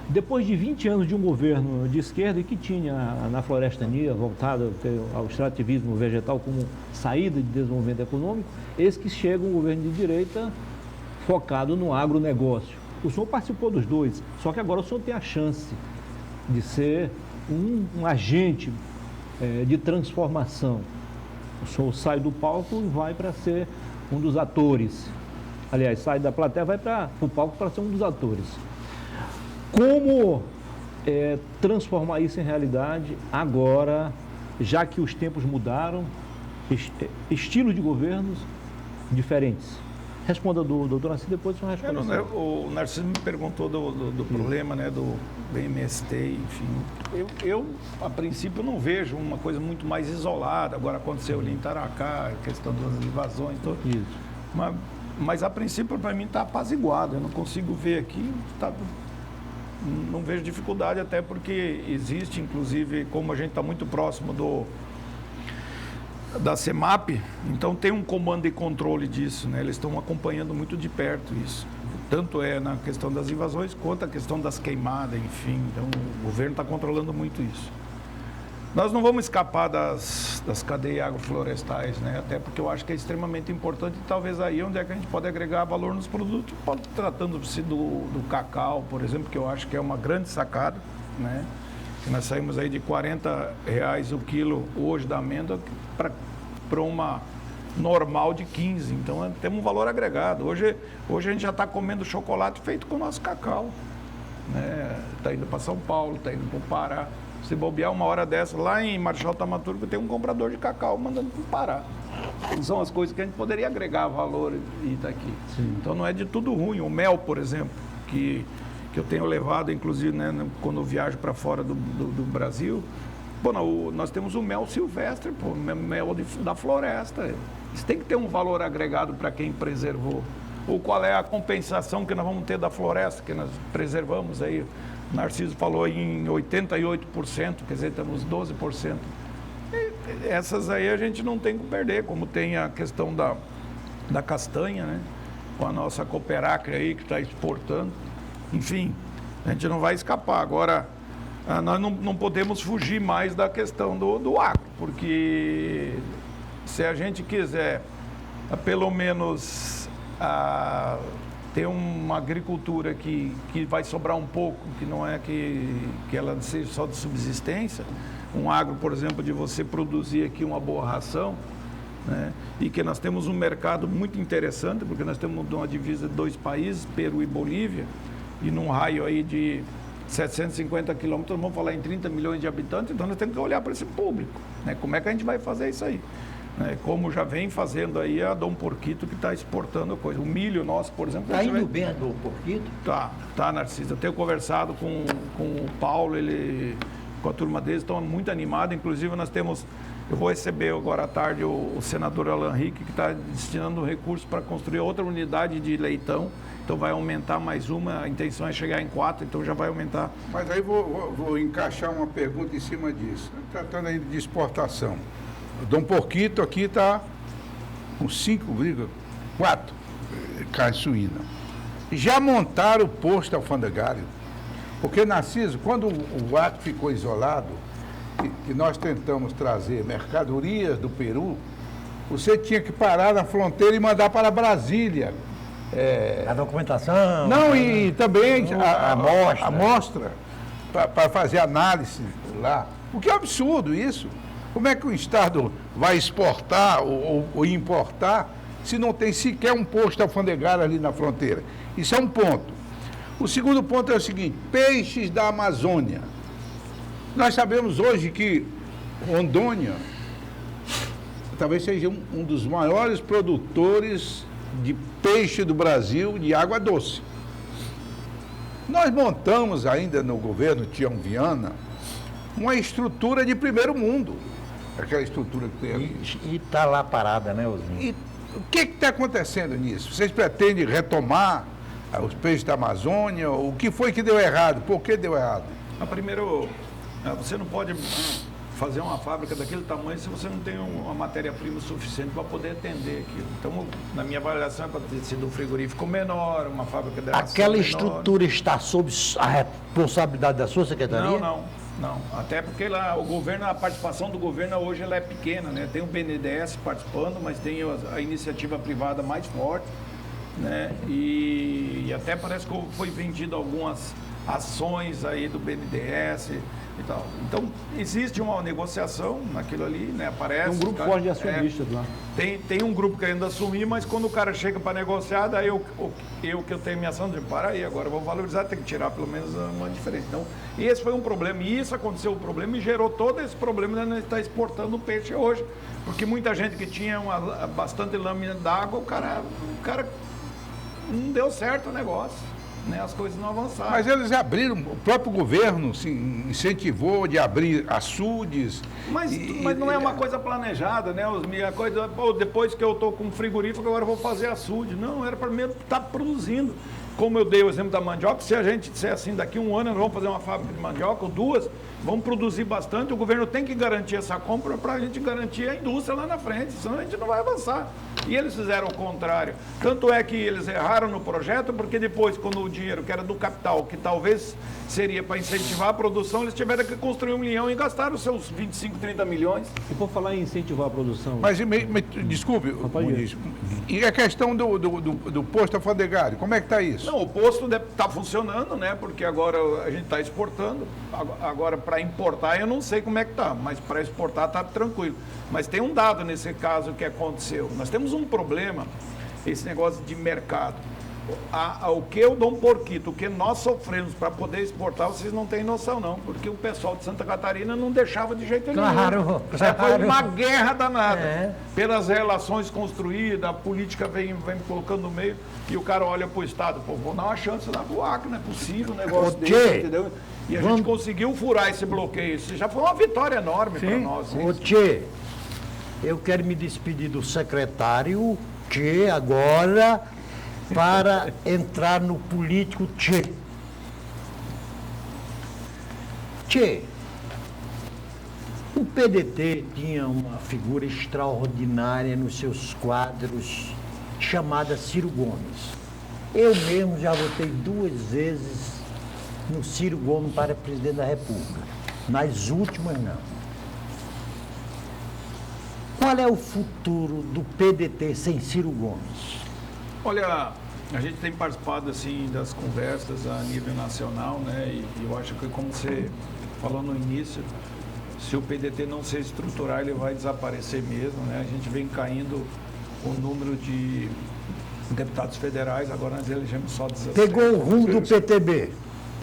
Depois de 20 anos de um governo de esquerda e que tinha na florestania voltado ao extrativismo vegetal como saída de desenvolvimento econômico, eis que chega um governo de direita focado no agronegócio. O senhor participou dos dois, só que agora o senhor tem a chance de ser um agente de transformação. O senhor sai do palco e vai para ser um dos atores. Aliás, sai da plateia e vai para o palco para ser um dos atores. Como transformar isso em realidade agora, já que os tempos mudaram, estilos de governos diferentes? Responda do doutor Narciso, depois o senhor responde. O Narciso me perguntou do problema, né, do MST, enfim. Eu, a princípio, não vejo uma coisa muito mais isolada. Agora aconteceu ali em Taracá, a questão das invasões, tudo. Isso. Mas a princípio, para mim, está apaziguado. Eu não consigo ver aqui, não vejo dificuldade, até porque existe, inclusive, como a gente está muito próximo da CEMAP, então tem um comando e controle disso, né? Eles estão acompanhando muito de perto isso. Tanto na questão das invasões, quanto a questão das queimadas, enfim. Então, o governo está controlando muito isso. Nós não vamos escapar das cadeias agroflorestais, né? Até porque eu acho que é extremamente importante e talvez aí onde é que a gente pode agregar valor nos produtos, tratando-se do cacau, por exemplo, que eu acho que é uma grande sacada, né? Nós saímos aí de R$40 o quilo hoje da amêndoa para uma normal de 15. Então temos um valor agregado. Hoje a gente já está comendo chocolate feito com o nosso cacau. Está indo para São Paulo, está indo para o Pará. Se bobear uma hora dessa, lá em Marechal Thaumaturgo tem um comprador de cacau mandando para o Pará. São as coisas que a gente poderia agregar valor e está aqui. Sim. Então não é de tudo ruim. O mel, por exemplo, que eu tenho levado, inclusive, né, quando eu viajo para fora do Brasil. Nós temos o mel silvestre, mel da floresta. Isso tem que ter um valor agregado para quem preservou. Ou qual é a compensação que nós vamos ter da floresta, que nós preservamos aí. O Narciso falou em 88%, quer dizer, temos 12%. E essas aí a gente não tem que perder, como tem a questão da castanha, né? Com a nossa Cooperacre aí que está exportando. Enfim, a gente não vai escapar. Agora, nós não podemos fugir mais da questão do agro, porque se a gente quiser, pelo menos, ter uma agricultura que vai sobrar um pouco, que não é que ela seja só de subsistência, um agro, por exemplo, de você produzir aqui uma boa ração, né? E que nós temos um mercado muito interessante, porque nós temos uma divisa de 2 países, Peru e Bolívia, e num raio aí de 750 quilômetros, vamos falar em 30 milhões de habitantes, então nós temos que olhar para esse público, né? Como é que a gente vai fazer isso aí? Né? Como já vem fazendo aí a Dom Porquito, que está exportando coisa. O milho nosso, por exemplo... Está indo bem a Dom Porquito? Tá, Narciso. Eu tenho conversado com o Paulo, com a turma deles, estão muito animados. Inclusive, eu vou receber agora à tarde o senador Alan Rick, que está destinando recursos para construir outra unidade de leitão. Então vai aumentar mais uma, a intenção é chegar em 4, então já vai aumentar. Mas aí vou encaixar uma pergunta em cima disso. Tratando aí de exportação. O Dom Porquito aqui está com 5,4 carne suína. Já montaram o posto alfandegário. Porque, Narciso, quando o Acre ficou isolado, e nós tentamos trazer mercadorias do Peru, você tinha que parar na fronteira e mandar para Brasília. A documentação. Não, e também a amostra para fazer análise lá. O que é absurdo isso. Como é que o Estado vai exportar ou importar se não tem sequer um posto alfandegário ali na fronteira? Isso é um ponto. O segundo ponto é o seguinte: peixes da Amazônia. Nós sabemos hoje que Rondônia talvez seja um dos maiores produtores de peixe do Brasil de água doce. Nós montamos ainda no governo Tião Viana uma estrutura de primeiro mundo. Aquela estrutura que tem ali. E está lá parada, né, Osmir? E o que está acontecendo nisso? Vocês pretendem retomar os peixes da Amazônia? O que foi que deu errado? Por que deu errado? Primeiro, você não pode fazer uma fábrica daquele tamanho se você não tem uma matéria-prima suficiente para poder atender aquilo. Então, na minha avaliação, é para ter sido um frigorífico menor, uma fábrica de ração Aquela menor. estrutura está sob a responsabilidade da sua secretaria? Não. Até porque lá o governo, a participação do governo hoje ela é pequena, né? Tem o BNDES participando, mas tem a iniciativa privada mais forte. né? E até parece que foi vendido algumas ações aí do BNDES e tal. Então, existe uma negociação naquilo ali, né? Aparece... Tem um grupo forte de acionistas lá. Tem um grupo querendo assumir, mas quando o cara chega para negociar, daí eu que eu tenho minha ação, digo, para aí, agora eu vou valorizar, tem que tirar pelo menos uma diferença. Então, esse foi um problema, e isso aconteceu o problema e gerou todo esse problema de nós estar exportando peixe hoje. Porque muita gente que tinha bastante lâmina d'água, o cara não deu certo o negócio, né? As coisas não avançaram. Mas eles abriram, o próprio governo se incentivou de abrir açudes. Mas não é uma coisa planejada, né? A coisa, depois que eu estou com frigorífico, agora eu vou fazer açude. Não, era primeiro estar produzindo. Como eu dei o exemplo da mandioca, se a gente disser assim, daqui a um ano nós vamos fazer uma fábrica de mandioca ou duas, vamos produzir bastante, o governo tem que garantir essa compra para a gente garantir a indústria lá na frente, senão a gente não vai avançar. E eles fizeram o contrário. Tanto é que eles erraram no projeto, porque depois, quando o dinheiro que era do capital, que talvez seria para incentivar a produção, eles tiveram que construir 1 milhão e gastaram os seus 25, 30 milhões. E por falar em incentivar a produção... Mas desculpe, Muniz, e a questão do posto alfandegário, como é que está isso? Não, o posto está funcionando, né? Porque agora a gente está exportando. Agora, para importar, eu não sei como é que está, mas para exportar está tranquilo. Mas tem um dado nesse caso que aconteceu. Nós temos um problema, esse negócio de mercado. O que o Dom Porquito, o que nós sofremos para poder exportar, vocês não têm noção não, porque o pessoal de Santa Catarina não deixava de jeito nenhum. Claro. Foi uma guerra danada. É. Pelas relações construídas, a política vem colocando no meio, e o cara olha para o Estado, pô, vou dar uma chance lá pro Acre, não é possível um negócio desse, entendeu? E a gente conseguiu furar esse bloqueio, isso já foi uma vitória enorme para nós. Ô Tchê, eu quero me despedir do secretário Tchê agora para entrar no político Tchê. Tchê, o PDT tinha uma figura extraordinária nos seus quadros chamada Ciro Gomes. Eu mesmo já votei 2 vezes no Ciro Gomes para presidente da República. Nas últimas, não. Qual é o futuro do PDT sem Ciro Gomes? Olha, a gente tem participado assim das conversas a nível nacional, né? E eu acho que, como você falou no início, se o PDT não se estruturar, ele vai desaparecer mesmo, né? A gente vem caindo o número de deputados federais, agora nós elegemos só 17. Pegou o rumo do PTB.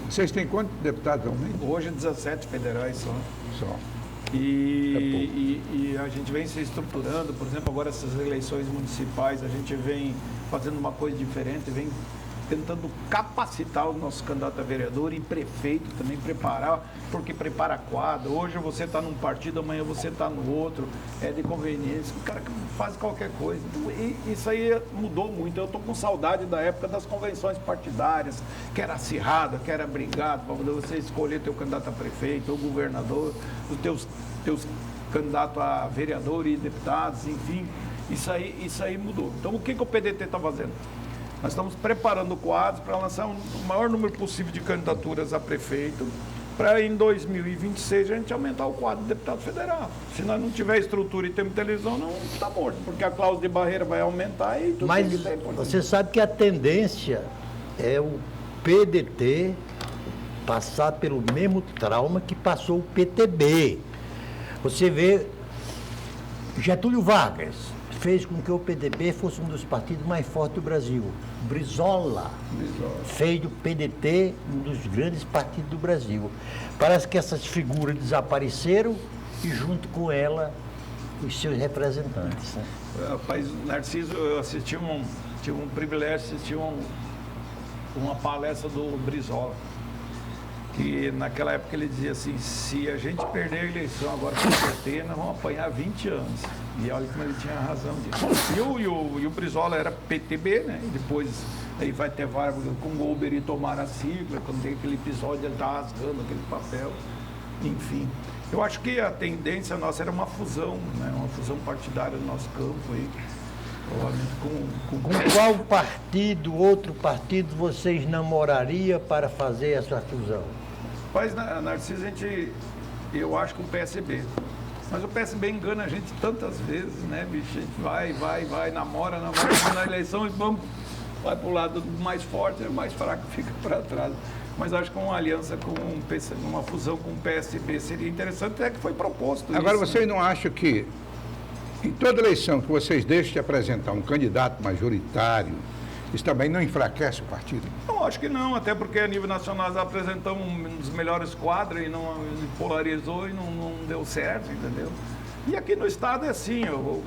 Vocês têm quantos deputados realmente? Hoje 17 federais só. Só. E a gente vem se estruturando, por exemplo, agora essas eleições municipais, a gente vem fazendo uma coisa diferente, vem tentando capacitar o nosso candidato a vereador e prefeito também, preparar, porque prepara quadro. Hoje você está num partido, amanhã você está no outro, é de conveniência, o cara que faz qualquer coisa. Então, isso aí mudou muito. Eu estou com saudade da época das convenções partidárias, que era acirrada, que era brigado, para você escolher teu candidato a prefeito ou governador, os teus candidatos a vereador e deputados, enfim. Isso aí mudou. Então, o que o PDT está fazendo? Nós estamos preparando quadros para lançar o maior número possível de candidaturas a prefeito, para em 2026 a gente aumentar o quadro de deputado federal. Se nós não tiver estrutura e temos televisão, não está morto, porque a cláusula de barreira vai aumentar e tudo. Mas que tem, você sabe que a tendência é o PDT passar pelo mesmo trauma que passou o PTB. Você vê, Getúlio Vargas fez com que o PDB fosse um dos partidos mais fortes do Brasil. Brizola fez do PDT um dos grandes partidos do Brasil. Parece que essas figuras desapareceram e junto com ela os seus representantes. Né? Rapaz, Narciso, eu tive um privilégio de assistir uma palestra do Brizola, que naquela época ele dizia assim, se a gente perder a eleição agora com o PT, nós vamos apanhar 20 anos. E olha como ele tinha razão disso. E o Brizola era PTB, né? E depois aí vai ter várias, com o Golbery e tomar a sigla, quando tem aquele episódio, ele está rasgando aquele papel. Enfim, eu acho que a tendência nossa era uma fusão, né? Uma fusão partidária no nosso campo aí. Com qual partido, outro partido, vocês namorariam para fazer essa fusão? Mas, Narciso, eu acho que o PSB. Mas o PSB engana a gente tantas vezes, né, bicho? A gente vai, namora, na eleição e vamos vai para o lado mais forte, o mais fraco fica para trás. Mas acho que uma aliança com uma fusão com o PSB seria interessante, até que foi proposto. Agora, isso, vocês não acham que em toda eleição que vocês deixem de apresentar um candidato majoritário, isso também não enfraquece o partido? Não, acho que não, até porque a nível nacional nós apresentamos um dos melhores quadros e não polarizou e não deu certo, entendeu? E aqui no estado é assim, eu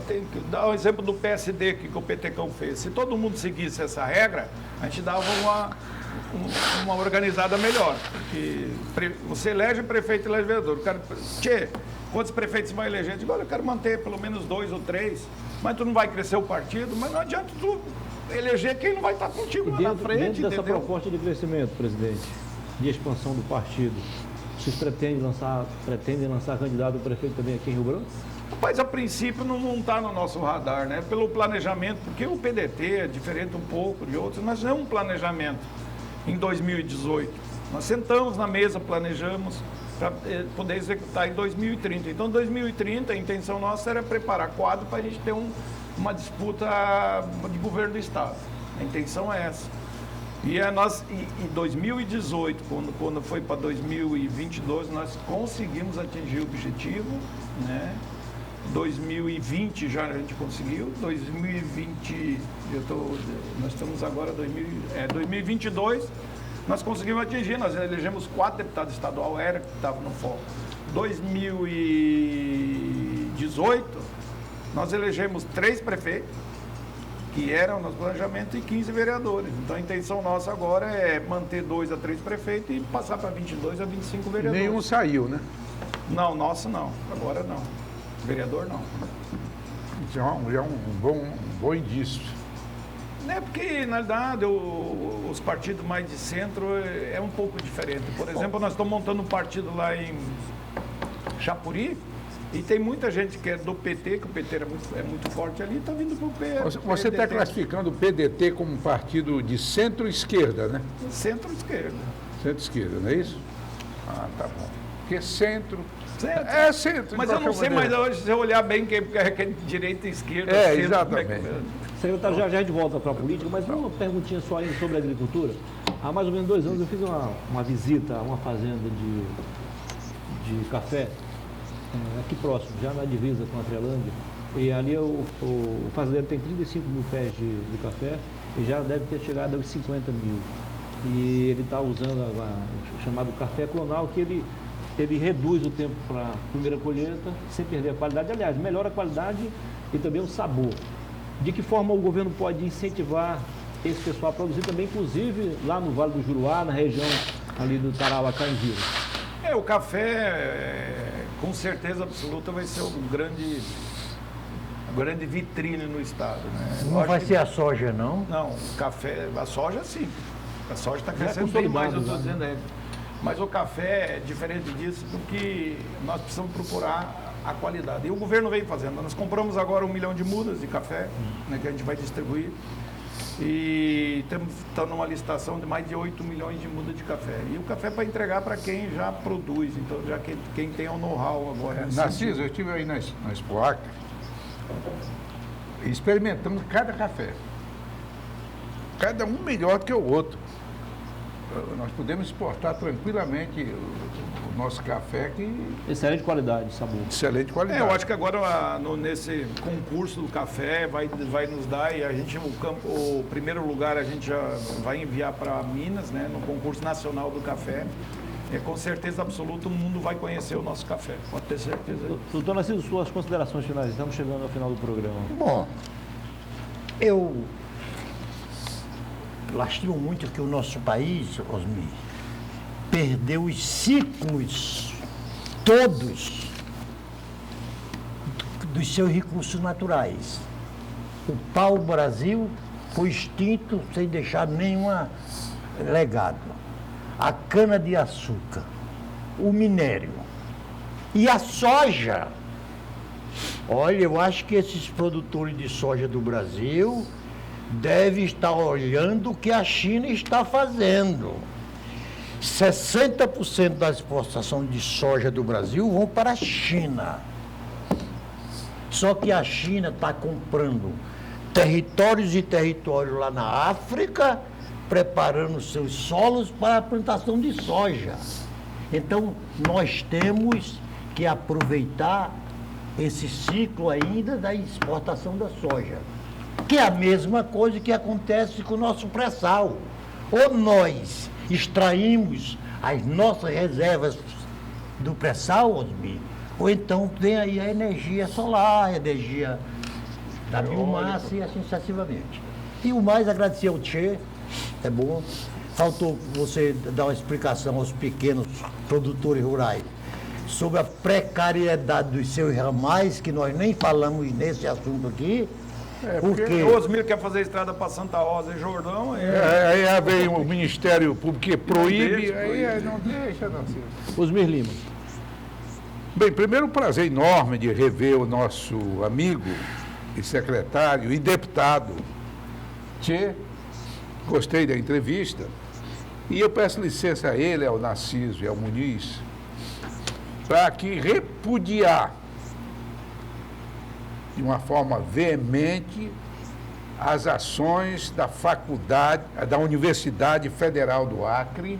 tenho que dar um exemplo do PSD que o PTcão fez. Se todo mundo seguisse essa regra, a gente dava uma organizada melhor. Porque você elege prefeito e elege vereador. Quantos prefeitos você vai eleger? Eu digo, olha, eu quero manter pelo menos 2 ou 3, mas tu não vai crescer o partido, mas não adianta tu eleger quem não vai estar contigo lá na frente, dentro dessa entendeu? proposta de crescimento, presidente, de expansão do partido, vocês pretendem lançar candidato a prefeito também aqui em Rio Branco? Mas a princípio não está no nosso radar, né? Pelo planejamento, porque o PDT é diferente um pouco de outros, mas é um planejamento em 2018. Nós sentamos na mesa, planejamos para poder executar em 2030. Então, em 2030, a intenção nossa era preparar quadro para a gente ter uma disputa de governo do Estado. A intenção é essa. E em 2018, quando foi para 2022, nós conseguimos atingir o objetivo, né? 2020 já a gente conseguiu, 2020, nós estamos agora, 2022, nós conseguimos atingir, nós elegemos 4 deputados estaduais, era que estava no foco. 2018, nós elegemos 3 prefeitos, que eram no planejamento, e 15 vereadores. Então a intenção nossa agora é manter 2 a 3 prefeitos e passar para 22 a 25 vereadores. Nenhum saiu, né? Não, nosso não, agora não. Vereador não. Já é um bom indício. É porque, na verdade, os partidos mais de centro é um pouco diferente. Por exemplo, nós estamos montando um partido lá em Chapuri e tem muita gente que é do PT, que o PT é muito forte ali, está vindo para o PDT. Você está classificando o PDT como um partido de centro-esquerda, né? Centro-esquerda. Centro-esquerda, não é isso? Ah, tá bom. Porque centro... Centro. É centro. Mas eu não sei mais hoje, se eu olhar bem, quem é direita e esquerda. É, centro, exatamente. Secretário, já de volta para a política, mas uma perguntinha só ainda sobre a agricultura. Há mais ou menos 2 anos eu fiz uma visita a uma fazenda de café, aqui próximo, já na divisa com a Trelândia. E ali o fazendeiro tem 35 mil pés de café e já deve ter chegado aos 50 mil. E ele está usando o chamado café clonal, que ele reduz o tempo para a primeira colheita, sem perder a qualidade. Aliás, melhora a qualidade e também o sabor. De que forma o governo pode incentivar esse pessoal a produzir também, inclusive lá no Vale do Juruá, na região ali do Tarauacá em Vila? O café, com certeza absoluta, vai ser uma grande vitrine no estado. Né? Não vai ser a soja, não? Não, o café, a soja sim. A soja está Já crescendo consolidado, demais, eu estou né? dizendo. Mas o café é diferente disso porque nós precisamos procurar a qualidade. E o governo vem fazendo. Nós compramos agora 1 milhão de mudas de café, né, que a gente vai distribuir. E estamos numa licitação de mais de 8 milhões de mudas de café. E o café é para entregar para quem já produz, então já quem tem o know-how agora. Narciso, eu estive aí na Expoac, experimentando cada café. Cada um melhor que o outro. Nós podemos exportar tranquilamente o nosso café, que Excelente qualidade, sabor. excelente qualidade. Eu acho que agora nesse concurso do café vai nos dar, e a gente, o primeiro lugar a gente já vai enviar para Minas, né, no concurso nacional do café. Com certeza absoluta o mundo vai conhecer o nosso café, pode ter certeza. Doutor Narciso, suas considerações finais, estamos chegando ao final do programa. Bom, eu lastimo muito que o nosso país, Osmi, perdeu os ciclos todos dos seus recursos naturais. O pau-brasil foi extinto sem deixar nenhum legado. A cana-de-açúcar, o minério e a soja. Olha, eu acho que esses produtores de soja do Brasil devem estar olhando o que a China está fazendo. 60% da exportação de soja do Brasil vão para a China. Só que a China está comprando territórios e territórios lá na África, preparando seus solos para a plantação de soja. Então, nós temos que aproveitar esse ciclo ainda da exportação da soja, que é a mesma coisa que acontece com o nosso pré-sal. Ou nós extraímos as nossas reservas do pré-sal, Osmir, ou então tem aí a energia solar, a energia da biomassa e assim sucessivamente. E o mais, agradecer ao Tchê, é bom. Faltou você dar uma explicação aos pequenos produtores rurais sobre a precariedade dos seus ramais, que nós nem falamos nesse assunto aqui. Porque O Osmir quer fazer estrada para Santa Rosa e Jordão. Aí vem o Ministério Público que proíbe, Não não deixa, Narciso. Osmir Lima. Bem, primeiro um prazer enorme de rever o nosso amigo e secretário e deputado Tchê. Gostei da entrevista. E eu peço licença a ele, ao Narciso e ao Muniz, para aqui repudiar de uma forma veemente as ações da da Universidade Federal do Acre,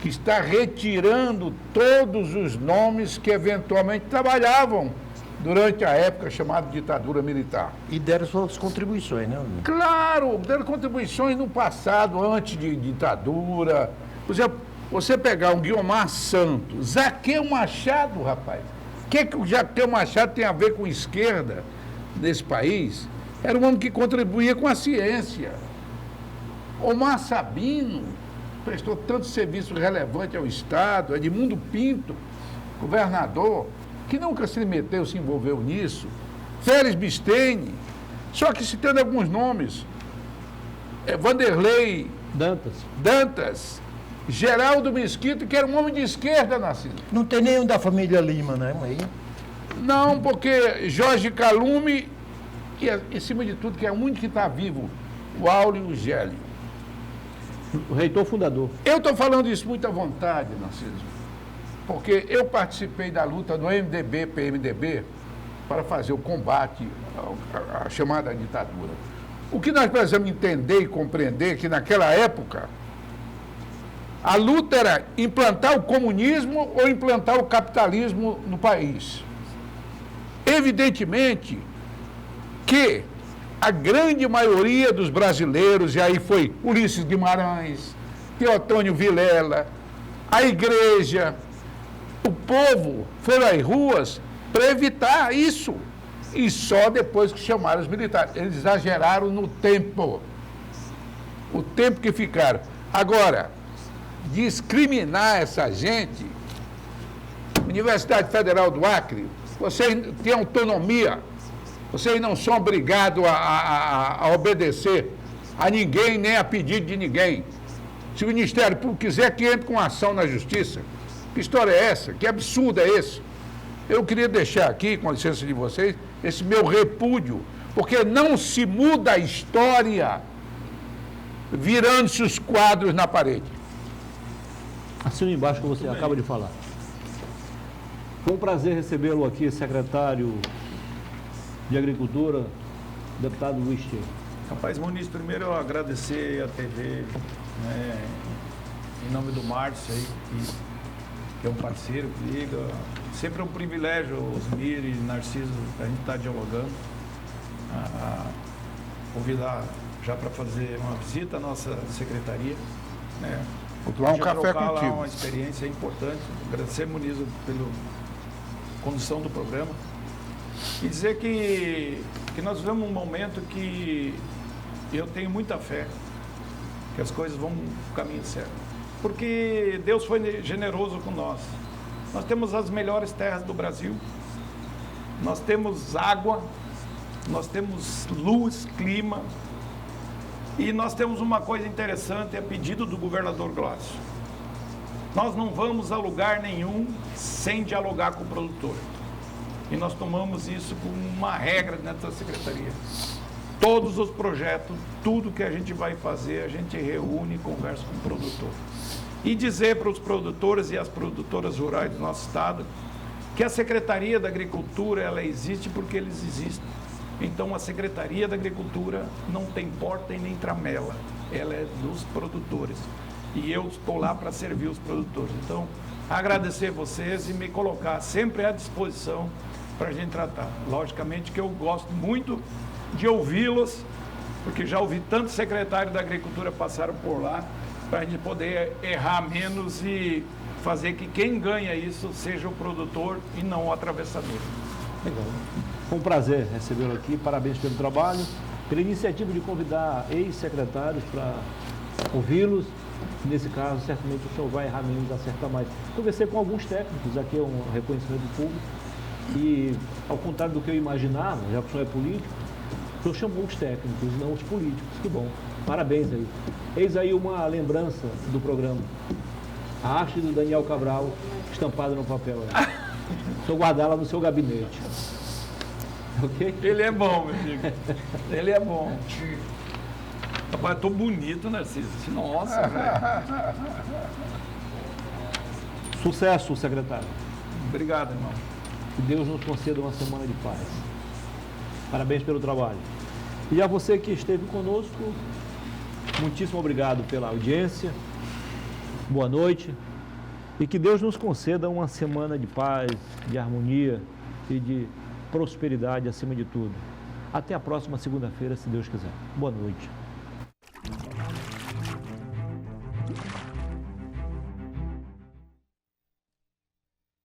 que está retirando todos os nomes que eventualmente trabalhavam durante a época chamada ditadura militar. e deram suas contribuições, né? Claro, deram contribuições no passado, antes de ditadura. Por exemplo, você pegar um Guiomar Santos, Zaqueu Machado, rapaz. O que o Zaqueu Machado tem a ver com esquerda nesse país? Era um homem que contribuía com a ciência. Omar Sabino prestou tanto serviço relevante ao Estado. Edmundo Pinto, governador, que nunca se meteu, se envolveu nisso. Félix Bistene, só que citando alguns nomes. Vanderlei Dantas, Geraldo Mesquita, que era um homem de esquerda, Narciso. Não tem nenhum da família Lima, né? Aí. Não, porque Jorge Calume, e acima de tudo, que é o único que está vivo, o Áureo Gélio. O reitor fundador. Eu estou falando isso muito à vontade, Narciso, porque eu participei da luta do MDB-PMDB para fazer o combate à chamada ditadura. O que nós precisamos entender e compreender é que naquela época a luta era implantar o comunismo ou implantar o capitalismo no país. Evidentemente que a grande maioria dos brasileiros, e aí foi Ulisses Guimarães, Teotônio Vilela, a igreja, o povo foram às ruas para evitar isso. E só depois que chamaram os militares. Eles exageraram no tempo. O tempo que ficaram. Agora, discriminar essa gente, Universidade Federal do Acre, vocês têm autonomia, vocês não são obrigados a obedecer a ninguém, nem a pedido de ninguém. Se o Ministério Público quiser que entre com ação na Justiça, que história é essa? Que absurdo é esse? Eu queria deixar aqui, com a licença de vocês, esse meu repúdio, porque não se muda a história virando-se os quadros na parede. Assina embaixo que você acaba de falar. Foi um prazer recebê-lo aqui, secretário de Agricultura, deputado Luiz Tchê. Rapaz, Muniz, primeiro eu agradecer a TV, né, em nome do Márcio aí, que é um parceiro que liga. Sempre é um privilégio, Osmir e Narciso, a gente estar dialogando. Convidar já para fazer uma visita à nossa secretaria, né? Vou tomar um café trocar lá contigo. uma experiência importante. Agradecer, Muniz, pela condução do programa. E dizer que nós vivemos um momento que eu tenho muita fé que as coisas vão no caminho certo. Porque Deus foi generoso com nós. Nós temos as melhores terras do Brasil, nós temos água, nós temos luz, clima, e nós temos uma coisa interessante, a pedido do governador Glaucio. Nós não vamos a lugar nenhum sem dialogar com o produtor. E nós tomamos isso como uma regra dentro da secretaria. Todos os projetos, tudo que a gente vai fazer, a gente reúne e conversa com o produtor. E dizer para os produtores e as produtoras rurais do nosso estado que a Secretaria da Agricultura, ela existe porque eles existem. Então, a Secretaria da Agricultura não tem porta e nem tramela, ela é dos produtores. E eu estou lá para servir os produtores. Então, agradecer vocês e me colocar sempre à disposição para a gente tratar. Logicamente que eu gosto muito de ouvi-los, porque já ouvi tantos secretários da Agricultura passaram por lá, para a gente poder errar menos e fazer que quem ganha isso seja o produtor e não o atravessador. Legal. Foi um prazer recebê-lo aqui, parabéns pelo trabalho, pela iniciativa de convidar ex-secretários para ouvi-los. Nesse caso, certamente o senhor vai errar menos, acertar mais. Conversei com alguns técnicos, aqui é um reconhecimento público, e ao contrário do que eu imaginava, já que o senhor é político, o senhor chamou os técnicos, não os políticos. Que bom. Parabéns aí. Eis aí uma lembrança do programa. A arte do Daniel Cabral estampada no papel. Estou guardá-la no seu gabinete. Ok? Ele é bom, meu amigo. Ele é bom. Rapaz, eu tô bonito, Narciso. Nossa, velho. Sucesso, secretário. Obrigado, irmão. Que Deus nos conceda uma semana de paz. Parabéns pelo trabalho. E a você que esteve conosco, muitíssimo obrigado pela audiência. Boa noite. E que Deus nos conceda uma semana de paz, de harmonia e de prosperidade acima de tudo. Até a próxima segunda-feira, se Deus quiser. Boa noite.